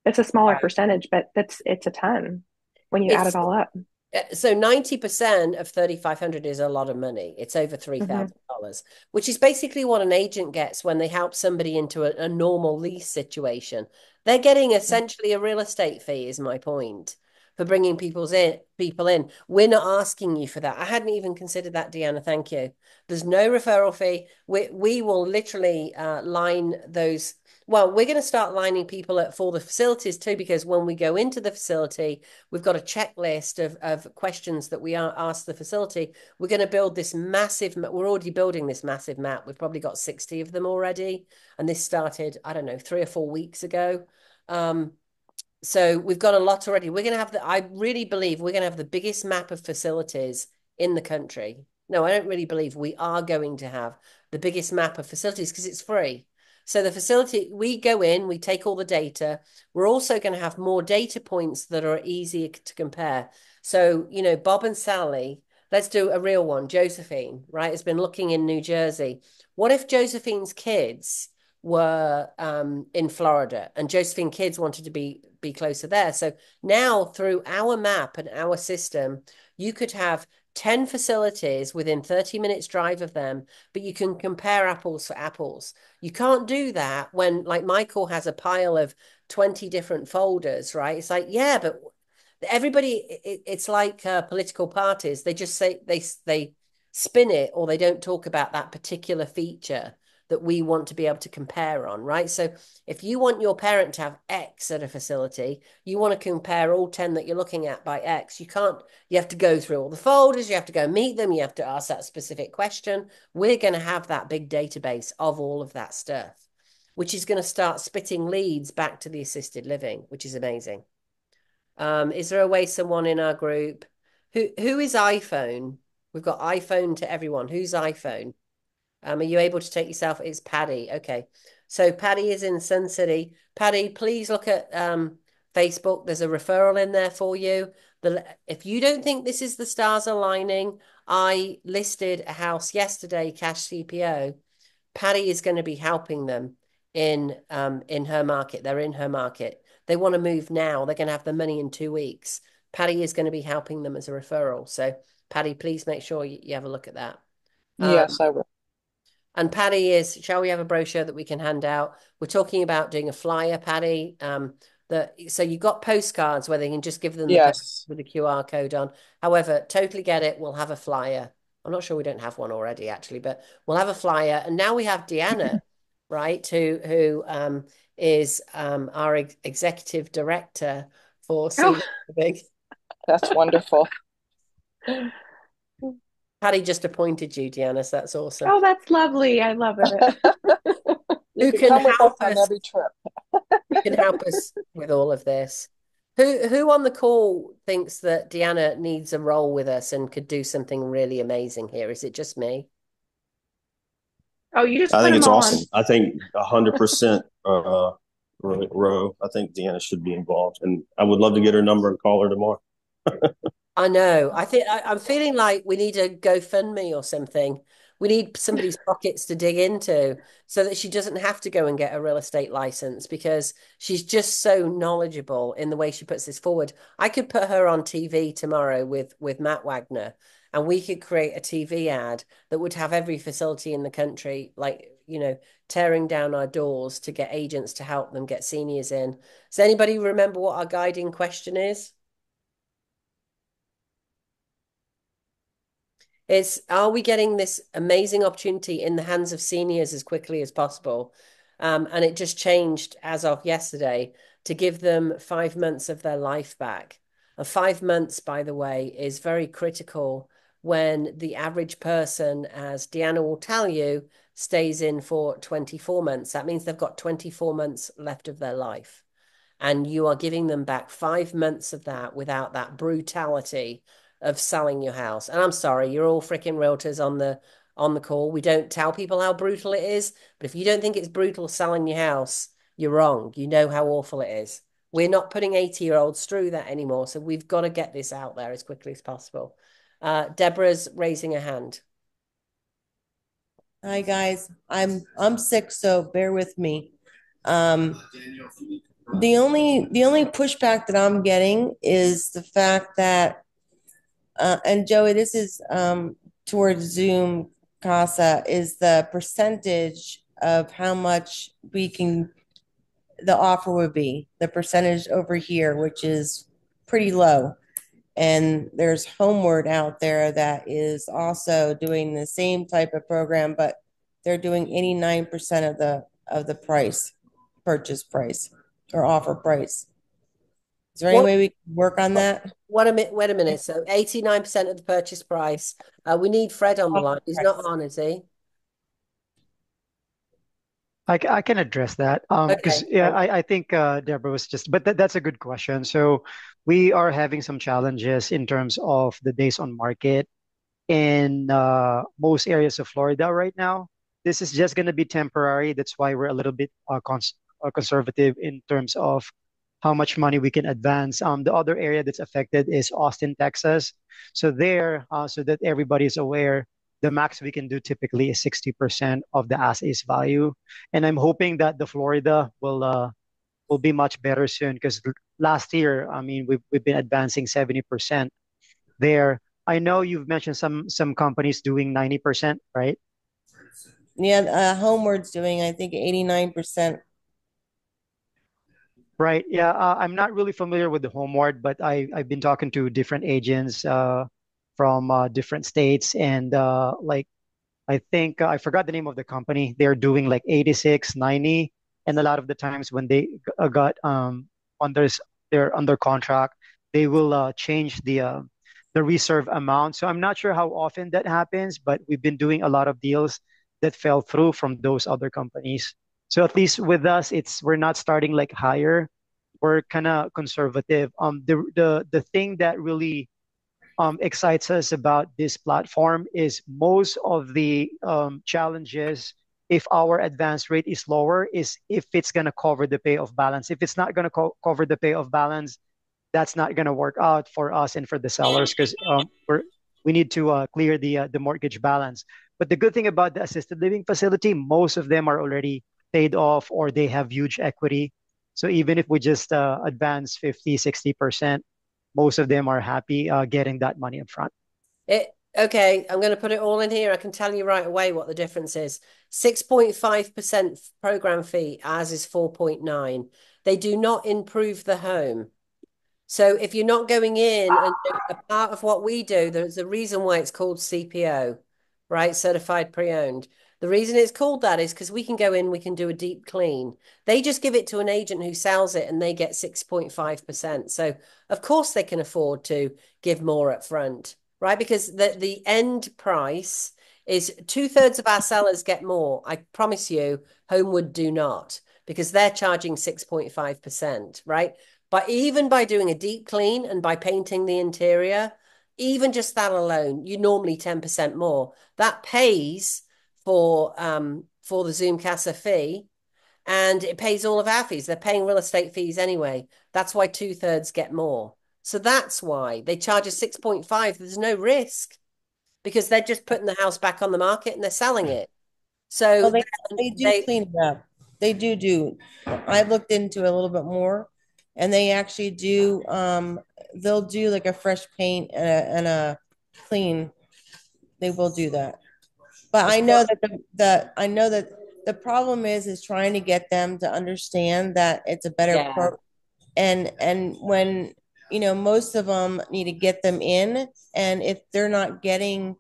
It's a smaller percentage, but it's a ton when you add it all up. So 90% of 3,500 is a lot of money. It's over $3,000, which is basically what an agent gets when they help somebody into a normal lease situation. They're getting essentially a real estate fee, is my point, for bringing people in. We're not asking you for that. I hadn't even considered that, Deanna. Thank you. There's no referral fee. We will literally line those. Well, we're going to start lining people up for the facilities too, because when we go into the facility, we've got a checklist of questions that we ask the facility. We're going to build this massive, we're already building this massive map. We've probably got 60 of them already. And this started, I don't know, 3 or 4 weeks ago. So we've got a lot already. We're going to have I really believe we're going to have the biggest map of facilities in the country. No, I don't really believe we are going to have the biggest map of facilities because it's free. So the facility, we go in, we take all the data. We're also going to have more data points that are easier to compare. So, Bob and Sally, let's do a real one. Josephine, right, has been looking in New Jersey. What if Josephine's kids were in Florida and Josephine kids wanted to be closer there? So now through our map and our system, you could have 10 facilities within 30 minutes drive of them, but you can compare apples for apples. You can't do that when, like, Michael has a pile of 20 different folders, right? It's like, yeah, but everybody, it's like political parties. They just say they spin it, or they don't talk about that particular feature that we want to be able to compare on, right? So if you want your parent to have X at a facility, you want to compare all 10 that you're looking at by X. You have to go through all the folders, you have to go meet them, you have to ask that specific question. We're going to have that big database of all of that stuff, which is going to start spitting leads back to the assisted living, which is amazing. Is there a way someone in our group who is iPhone? We've got iPhone to everyone. Who's iPhone? Are you able to take yourself? It's Patty. Okay. So Patty is in Sun City. Patty, please look at Facebook. There's a referral in there for you. If you don't think this is the stars aligning, I listed a house yesterday, cash CPO. Patty is going to be helping them in her market. They're in her market. They want to move now. They're going to have the money in 2 weeks. Patty is going to be helping them as a referral. So Patty, please make sure you have a look at that. Yes, I will. And Patty shall we have a brochure that we can hand out? We're talking about doing a flyer, Patty. So you've got postcards where they can just give them Yes. with the QR code on. However, totally get it. We'll have a flyer. I'm not sure we don't have one already, actually, but we'll have a flyer. And now we have Deanna, right, who is our executive director for senior living. That's wonderful. Patty just appointed you, Deanna, so that's awesome. Oh, that's lovely. I love it. You can come with us on every trip. can help us with all of this. Who on the call thinks that Deanna needs a role with us and could do something really amazing here? Is it just me? Oh, you just I put think them it's on. awesome. I think 100% Row. I think Deanna should be involved, and I would love to get her number and call her tomorrow. I know. I think I'm feeling like we need a GoFundMe or something. We need somebody's pockets to dig into so that she doesn't have to go and get a real estate license because she's just so knowledgeable in the way she puts this forward. I could put her on TV tomorrow with Matt Wagner, and we could create a TV ad that would have every facility in the country, like, tearing down our doors to get agents to help them get seniors in. Does anybody remember what our guiding question is, are we getting this amazing opportunity in the hands of seniors as quickly as possible? And it just changed as of yesterday to give them 5 months of their life back. And 5 months, by the way, is very critical when the average person, as Deanna will tell you, stays in for 24 months. That means they've got 24 months left of their life. And you are giving them back 5 months of that without that brutality of selling your house. And I'm sorry, you're all freaking realtors on the call. We don't tell people how brutal it is, but if you don't think it's brutal selling your house, you're wrong. You know how awful it is. We're not putting 80-year-olds through that anymore, so we've got to get this out there as quickly as possible. Deborah's raising a hand. Hi guys, I'm sick, so bear with me. The only pushback that I'm getting is the fact that, and Joey, this is towards Zoom Casa, is the percentage of how much the offer would be, the percentage over here, which is pretty low. And there's Homeward out there that is also doing the same type of program, but they're doing 89% of the purchase price or offer price. Is there any way we can work on that? Wait a minute. So 89% of the purchase price. We need Fred on the line. He's not on, is he? I can address that. Because Okay. I think Deborah was but that's a good question. So we are having some challenges in terms of the days on market in most areas of Florida right now. This is just going to be temporary. That's why we're a little bit conservative in terms of how much money we can advance. The other area that's affected is Austin, Texas. So so that everybody is aware, the max we can do typically is 60% of the as is value. And I'm hoping that the Florida will be much better soon because last year, I mean, we've been advancing 70% there. I know you've mentioned some companies doing 90%, right? Yeah, Homeward's doing, I think, 89%. Right. Yeah. I'm not really familiar with the Homeward, but I've been talking to different agents from different states, and like I think I forgot the name of the company. They're doing like 86, 90, and a lot of the times when they got under they're under contract, they will change the reserve amount. So I'm not sure how often that happens, but we've been doing a lot of deals that fell through from those other companies. So at least with us, we're not starting like higher. We're kind of conservative. The thing that really excites us about this platform is most of the challenges, if our advance rate is lower, is if it's going to cover the payoff balance. If it's not going to cover the payoff balance, that's not going to work out for us and for the sellers because we need to clear the mortgage balance. But the good thing about the assisted living facility, most of them are already paid off or they have huge equity. So even if we just advance 50, 60%, most of them are happy getting that money up front. Okay, I'm going to put it all in here. I can tell you right away what the difference is. 6.5% program fee, ours is 4.9. They do not improve the home. So if you're not going in and a part of what we do, there's a reason why it's called CPO, right? Certified pre-owned. The reason it's called that is because we can go in, we can do a deep clean. They just give it to an agent who sells it and they get 6.5%. So of course they can afford to give more up front, right? Because the end price is 2/3 of our sellers get more. I promise you, Homewood do not. because they're charging 6.5%, right? But even by doing a deep clean and by painting the interior, even just that alone, you normally 10% more. That pays for the Zoom Casa fee, and it pays all of our fees. They're paying real estate fees anyway. That's why 2/3 get more. So that's why they charge us 6.5. There's no risk because they're just putting the house back on the market and they're selling it. So Well, they do clean it up. They do. I've looked into it a little bit more, and they actually do. They'll do like a fresh paint and a clean. They will do that. But I know that I know that the problem is trying to get them to understand that it's a better pro. And when most of them need to get them in, and if they're not getting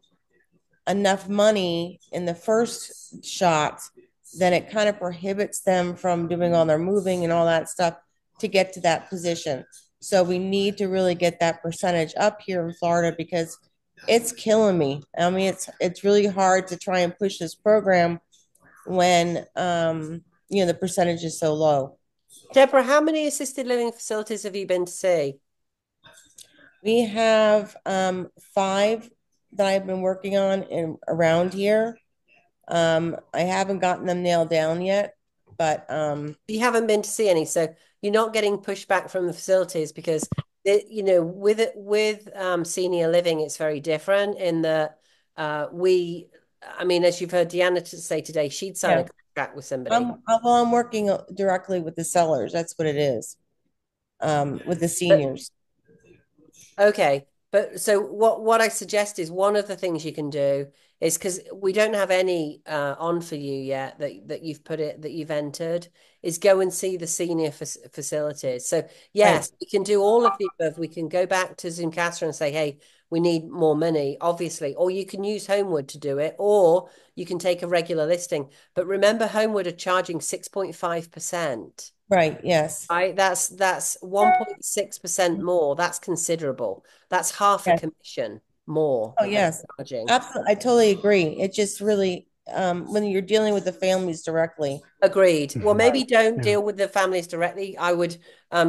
enough money in the first shot, then it kind of prohibits them from doing all their moving and all that stuff to get to that position. So we need to really get that percentage up here in Florida because it's killing me. I mean, it's really hard to try and push this program when the percentage is so low. Deborah, how many assisted living facilities have you been to see? We have 5 that I've been working on around here. I haven't gotten them nailed down yet, but you haven't been to see any, so you're not getting pushback from the facilities because with senior living, it's very different in that I mean, as you've heard Deanna say today, she'd sign a contract with somebody. I'm working directly with the sellers. That's what it is, with the seniors. Okay. But so what I suggest is one of the things you can do is because we don't have any on for you yet that you've entered is go and see the senior facilities. So yes, we can do all of the above. We can go back to Zoomcaster and say, hey, we need more money, obviously, or you can use Homewood to do it, or you can take a regular listing. But remember, Homewood are charging 6.5%. Right, yes. Right, that's 1.6% more. That's considerable. That's half a commission more. Oh, yes. Absolutely. I totally agree. It just really, when you're dealing with the families directly. Agreed. Well, maybe don't deal with the families directly. I would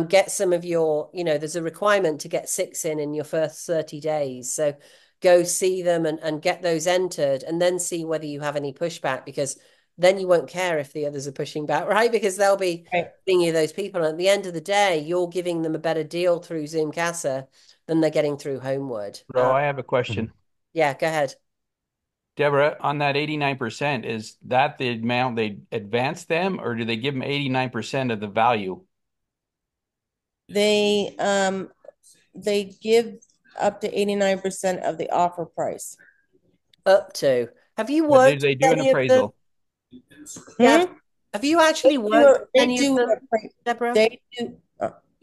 get some of your, there's a requirement to get 6 in your first 30 days. So go see them and get those entered and then see whether you have any pushback because then you won't care if the others are pushing back, right? Because they'll be giving you those people. And at the end of the day, you're giving them a better deal through Zoom Casa than they're getting through Homewood. Bro, I have a question. Yeah, go ahead. Deborah, on that 89%, is that the amount they advance them or do they give them 89% of the value? They give up to 89% of the offer price. Up to. Have you worked Did they do an appraisal? Yeah. Have you actually worked any of them, Deborah? They do.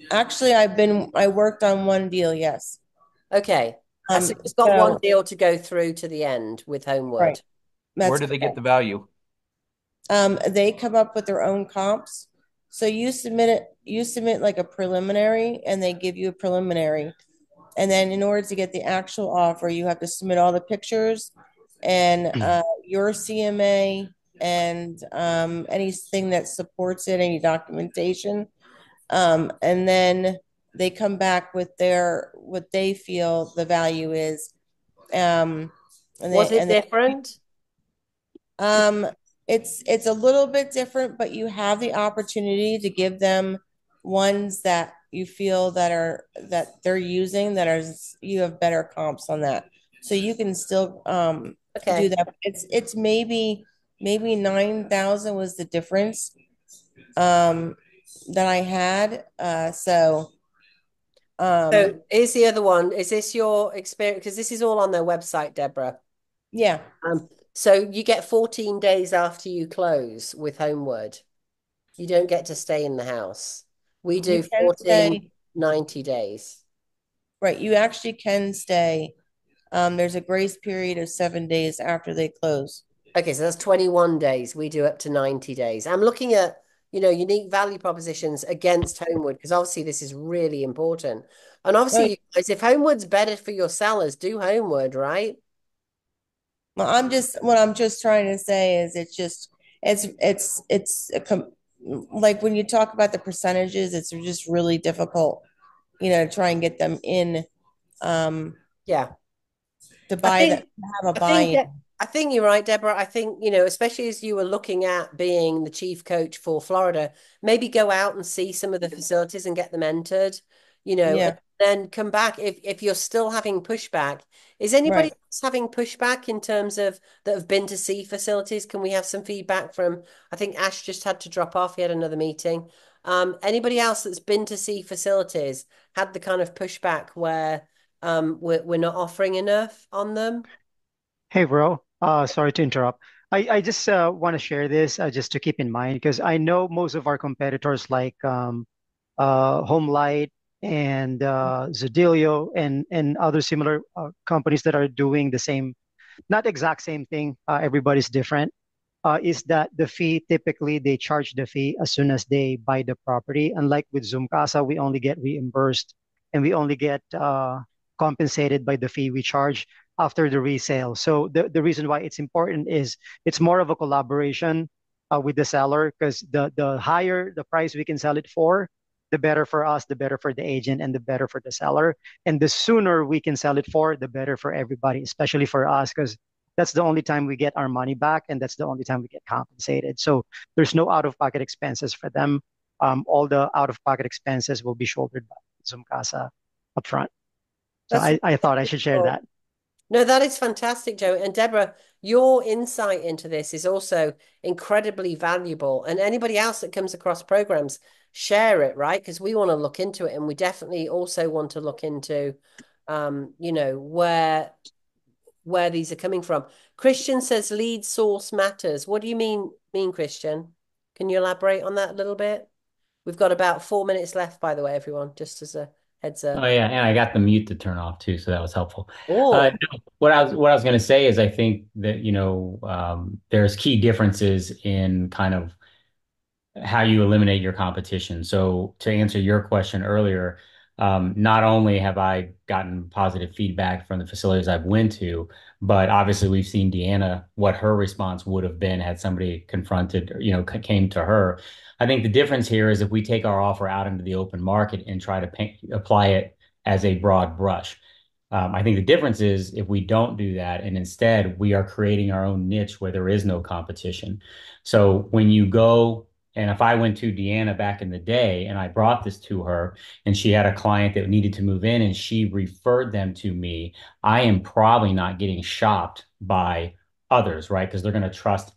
Actually, I worked on one deal, yes. Okay. So it's got one deal to go through to the end with Homewood. Right. Where do they get the value? They come up with their own comps. So you submit like a preliminary and they give you a preliminary. And then in order to get the actual offer, you have to submit all the pictures and your CMA and anything that supports it, any documentation. And then they come back with what they feel the value is. Was it different? It's a little bit different, but you have the opportunity to give them ones that you feel that they're using you have better comps on that. So you can still do that. It's maybe 9,000 was the difference that I had. So here's the other one. Is this your experience? Because this is all on their website, Deborah. Yeah. So you get 14 days after you close with Homewood. You don't get to stay in the house. We do 90 days. Right. You actually can stay. There's a grace period of 7 days after they close. Okay, so that's 21 days. We do up to 90 days. I'm looking at, unique value propositions against Homewood because obviously this is really important. And obviously, you guys, if Homewood's better for your sellers, do Homewood, right? Well, what I'm just trying to say is it's like when you talk about the percentages, it's just really difficult, to try and get them in, Yeah. to I buy that, think to have a I think buy-in. that I think you're right, Deborah. I think, especially as you were looking at being the chief coach for Florida, maybe go out and see some of the facilities and get them entered, Yeah, and then come back if you're still having pushback. Is anybody right. else having pushback in terms of that have been to see facilities? Can we have some feedback from, I think Ash just had to drop off. He had another meeting. Anybody else that's been to see facilities had the kind of pushback where we're not offering enough on them? Hey, bro. Sorry to interrupt. I just want to share this just to keep in mind because I know most of our competitors like Homelight and Zedilio and other similar companies that are doing the same, not exact same thing. Everybody's different. Is that the fee typically they charge the fee as soon as they buy the property. Unlike with Zoom Casa, we only get reimbursed and we only get compensated by the fee we charge after the resale. So the reason why it's important is it's more of a collaboration with the seller because the higher the price we can sell it for, the better for us, the better for the agent, and the better for the seller. And the sooner we can sell it for, the better for everybody, especially for us because that's the only time we get our money back and that's the only time we get compensated. So there's no out-of-pocket expenses for them. All the out-of-pocket expenses will be shouldered by Zoom Casa upfront. So That's I thought I should share cool. that. No, that is fantastic, Joe. And Deborah, your insight into this is also incredibly valuable. And anybody else that comes across programs, share it, right? Because we want to look into it, and we definitely also want to look into, where these are coming from. Christian says lead source matters. What do you mean, Christian? Can you elaborate on that a little bit? We've got about 4 minutes left, by the way, everyone, just as a heads Oh up. yeah, and I got the mute to turn off too, so that was helpful. Oh, No, what I was going to say is I think that there's key differences in kind of how you eliminate your competition. So to answer your question earlier, not only have I gotten positive feedback from the facilities I've went to, but obviously we've seen Deanna, what her response would have been had somebody confronted, came to her. I think the difference here is if we take our offer out into the open market and try to apply it as a broad brush. I think the difference is if we don't do that and instead we are creating our own niche where there is no competition. So when you go and if I went to Deanna back in the day and I brought this to her and she had a client that needed to move in and she referred them to me, I am probably not getting shopped by others, right? Because they're going to trust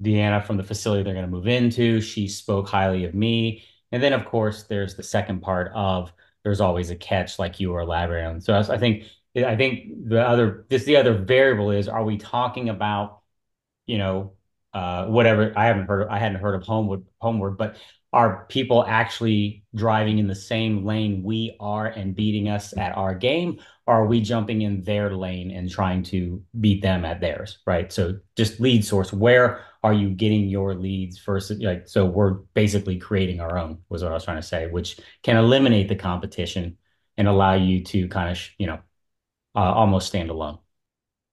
Deanna from the facility they're going to move into. She spoke highly of me. And then, of course, there's the second part of there's always a catch, like you were elaborating on. So I think the other variable is, are we talking about you know, whatever I hadn't heard of Homeward, but are people actually driving in the same lane we are and beating us at our game? Or are we jumping in their lane and trying to beat them at theirs, right? So just lead source, where are you getting your leads versus like, so we're basically creating our own was what I was trying to say, which can eliminate the competition and allow you to kind of, almost stand alone.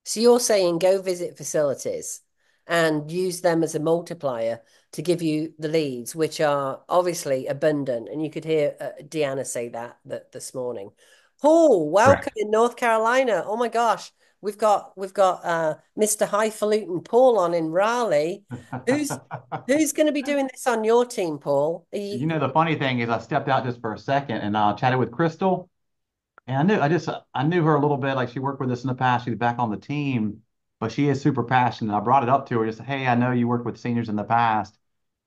so you're saying go visit facilities and use them as a multiplier to give you the leads, which are obviously abundant. And you could hear Deanna say that this morning. Paul, welcome Correct. in North Carolina. Oh my gosh, we've got Mr. Highfalutin Paul on in Raleigh. Who's who's going to be doing this on your team, Paul? The funny thing is I stepped out just for a second and chatted with Crystal. And I knew her a little bit. Like she worked with us in the past. She's back on the team, but she is super passionate. I brought it up to her, just, hey, I know you worked with seniors in the past.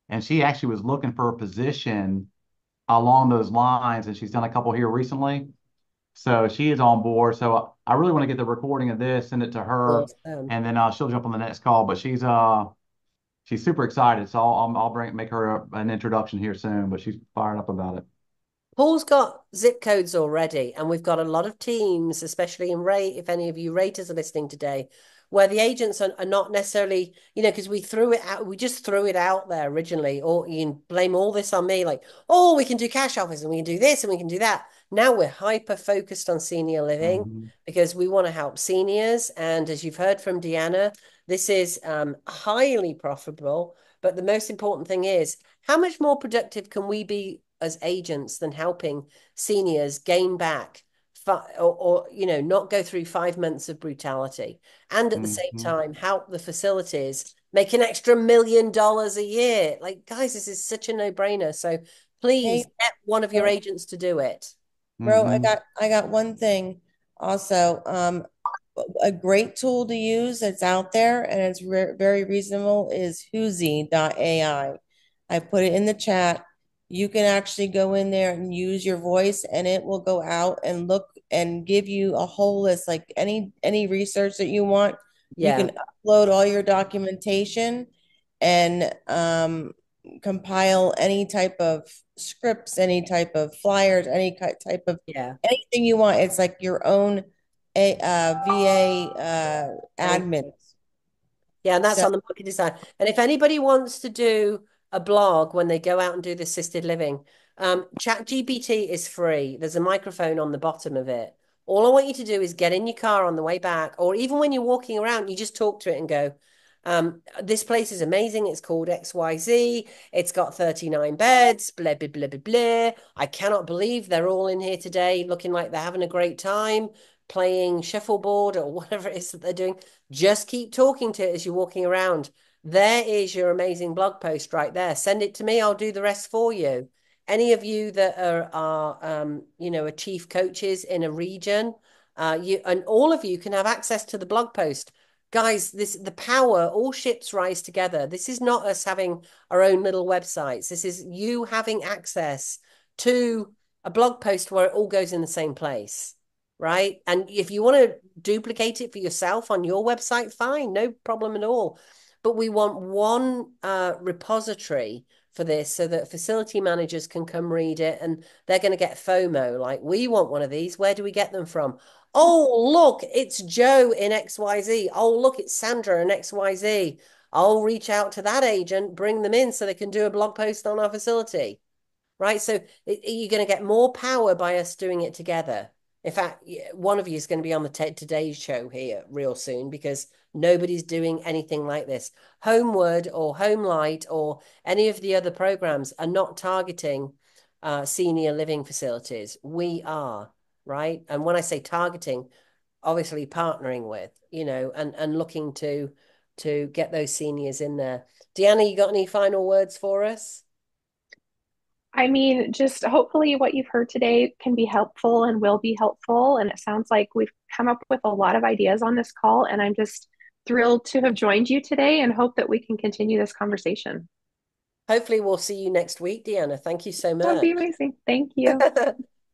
And she actually was looking for a position along those lines. And she's done a couple here recently. So she is on board. So I really want to get the recording of this, send it to her, Awesome. and then she'll jump on the next call. But she's super excited. So I'll make her an introduction here soon. But she's fired up about it. Paul's got zip codes already, and we've got a lot of teams, especially in rate, if any of you raters are listening today, where the agents are not necessarily, because we threw it out, we just threw it out there originally, or you can blame all this on me, like, oh, we can do cash offers and we can do this and we can do that. Now we're hyper focused on senior living Mhm. because we want to help seniors. And as you've heard from Deanna, this is highly profitable, But the most important thing is, how much more productive can we be as agents than helping seniors gain back or not go through 5 months of brutality, and at the same time help the facilities make an extra $1 million a year? Like, guys, this is such a no-brainer. So please get one of your agents to do it. Bro, I got one thing also. A great tool to use that's out there and it's very reasonable is Hoozy.ai. I put it in the chat. You can actually go in there and use your voice, and it will go out and look and give you a whole list, like any research that you want. You can upload all your documentation and compile any type of scripts, any type of flyers, any type of anything you want. It's like your own VA admin. Yeah, and that's on the market design. And if anybody wants to do a blog when they go out and do the assisted living, ChatGPT is free. There's a microphone on the bottom of it. All I want you to do is get in your car on the way back, or even when you're walking around, you just talk to it and go, this place is amazing. It's called XYZ. It's got 39 beds, blah, blah, blah, blah, blah. I cannot believe they're all in here today looking like they're having a great time, playing shuffleboard or whatever it is that they're doing. Just keep talking to it as you're walking around. There is your amazing blog post right there. Send it to me. I'll do the rest for you. Any of you that are chief coaches in a region, and all of you can have access to the blog post. Guys, the power, all ships rise together. This is not us having our own little websites. This is you having access to a blog post where it all goes in the same place, right? And if you want to duplicate it for yourself on your website, fine, no problem at all. But we want one repository for this so that facility managers can come read it, and they're going to get FOMO. Like, we want one of these. Where do we get them from? Oh, look, it's Joe in XYZ. Oh, look, it's Sandra in XYZ. I'll reach out to that agent, bring them in so they can do a blog post on our facility, right? So you're going to get more power by us doing it together. In fact, one of you is going to be on the Today's Show here real soon, because nobody's doing anything like this. Homewood or Homelight or any of the other programs are not targeting senior living facilities. We are, right? And when I say targeting, obviously partnering with, and looking to get those seniors in there. Deanna, you got any final words for us? I mean, just hopefully what you've heard today can be helpful and will be helpful. And it sounds like we've come up with a lot of ideas on this call. And I'm just thrilled to have joined you today and hope that we can continue this conversation. Hopefully we'll see you next week, Deanna. Thank you so much. That'd be amazing. Thank you.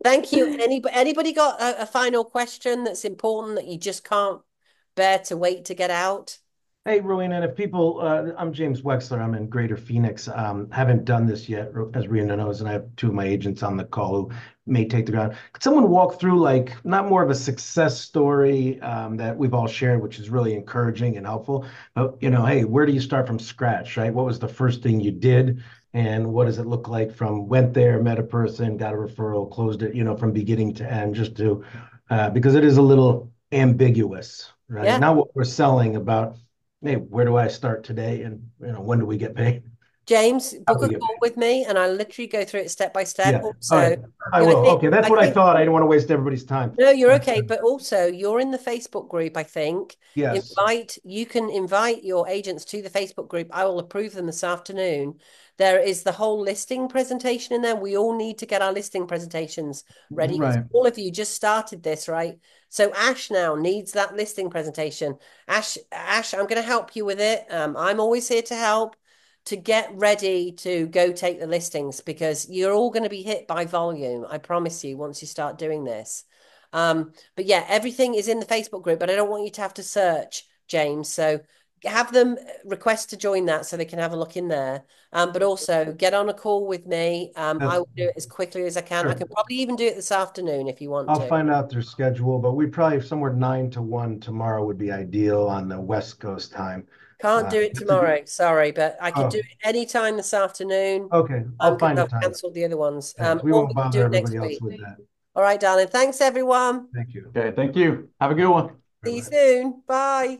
Thank you. Anybody got a final question that's important that you just can't bear to wait to get out? Hey, Rowena, and if people, I'm James Wexler. I'm in Greater Phoenix. Haven't done this yet, as Rowena knows, and I have two of my agents on the call who may take the ground. Could someone walk through, like, not more of a success story that we've all shared, which is really encouraging and helpful, but, hey, where do you start from scratch, right? What was the first thing you did? And what does it look like from went there, met a person, got a referral, closed it, from beginning to end, just to, because it is a little ambiguous, right? Yeah. Not what we're selling about. Hey, where do I start today? And when do we get paid? James, book a call with me and I'll literally go through it step by step. Yeah. Also, right. I will. Okay, that's what I thought. I didn't want to waste everybody's time. No, you're okay. But also, you're in the Facebook group, I think. Yes. You can invite your agents to the Facebook group. I will approve them this afternoon. There is the whole listing presentation in there. We all need to get our listing presentations ready. Right. All of you just started this, right? So Ash now needs that listing presentation. Ash, I'm going to help you with it. I'm always here to help, to get ready to go take the listings, because you're all going to be hit by volume. I promise you, once you start doing this. But yeah, everything is in the Facebook group, but I don't want you to have to search, James. So have them request to join that so they can have a look in there. But also get on a call with me. I will do it as quickly as I can. Sure. I can probably even do it this afternoon if you want to. I'll find out their schedule, but we probably somewhere 9 to 1 tomorrow would be ideal on the West Coast time. Can't do it tomorrow, sorry, but I could do it anytime this afternoon. Okay, I'll find a I've time. cancelled the other ones. We won't can bother everybody else with that. All right, darling. Thanks, everyone. Thank you. Okay, thank you. Have a good one. See you soon. Bye.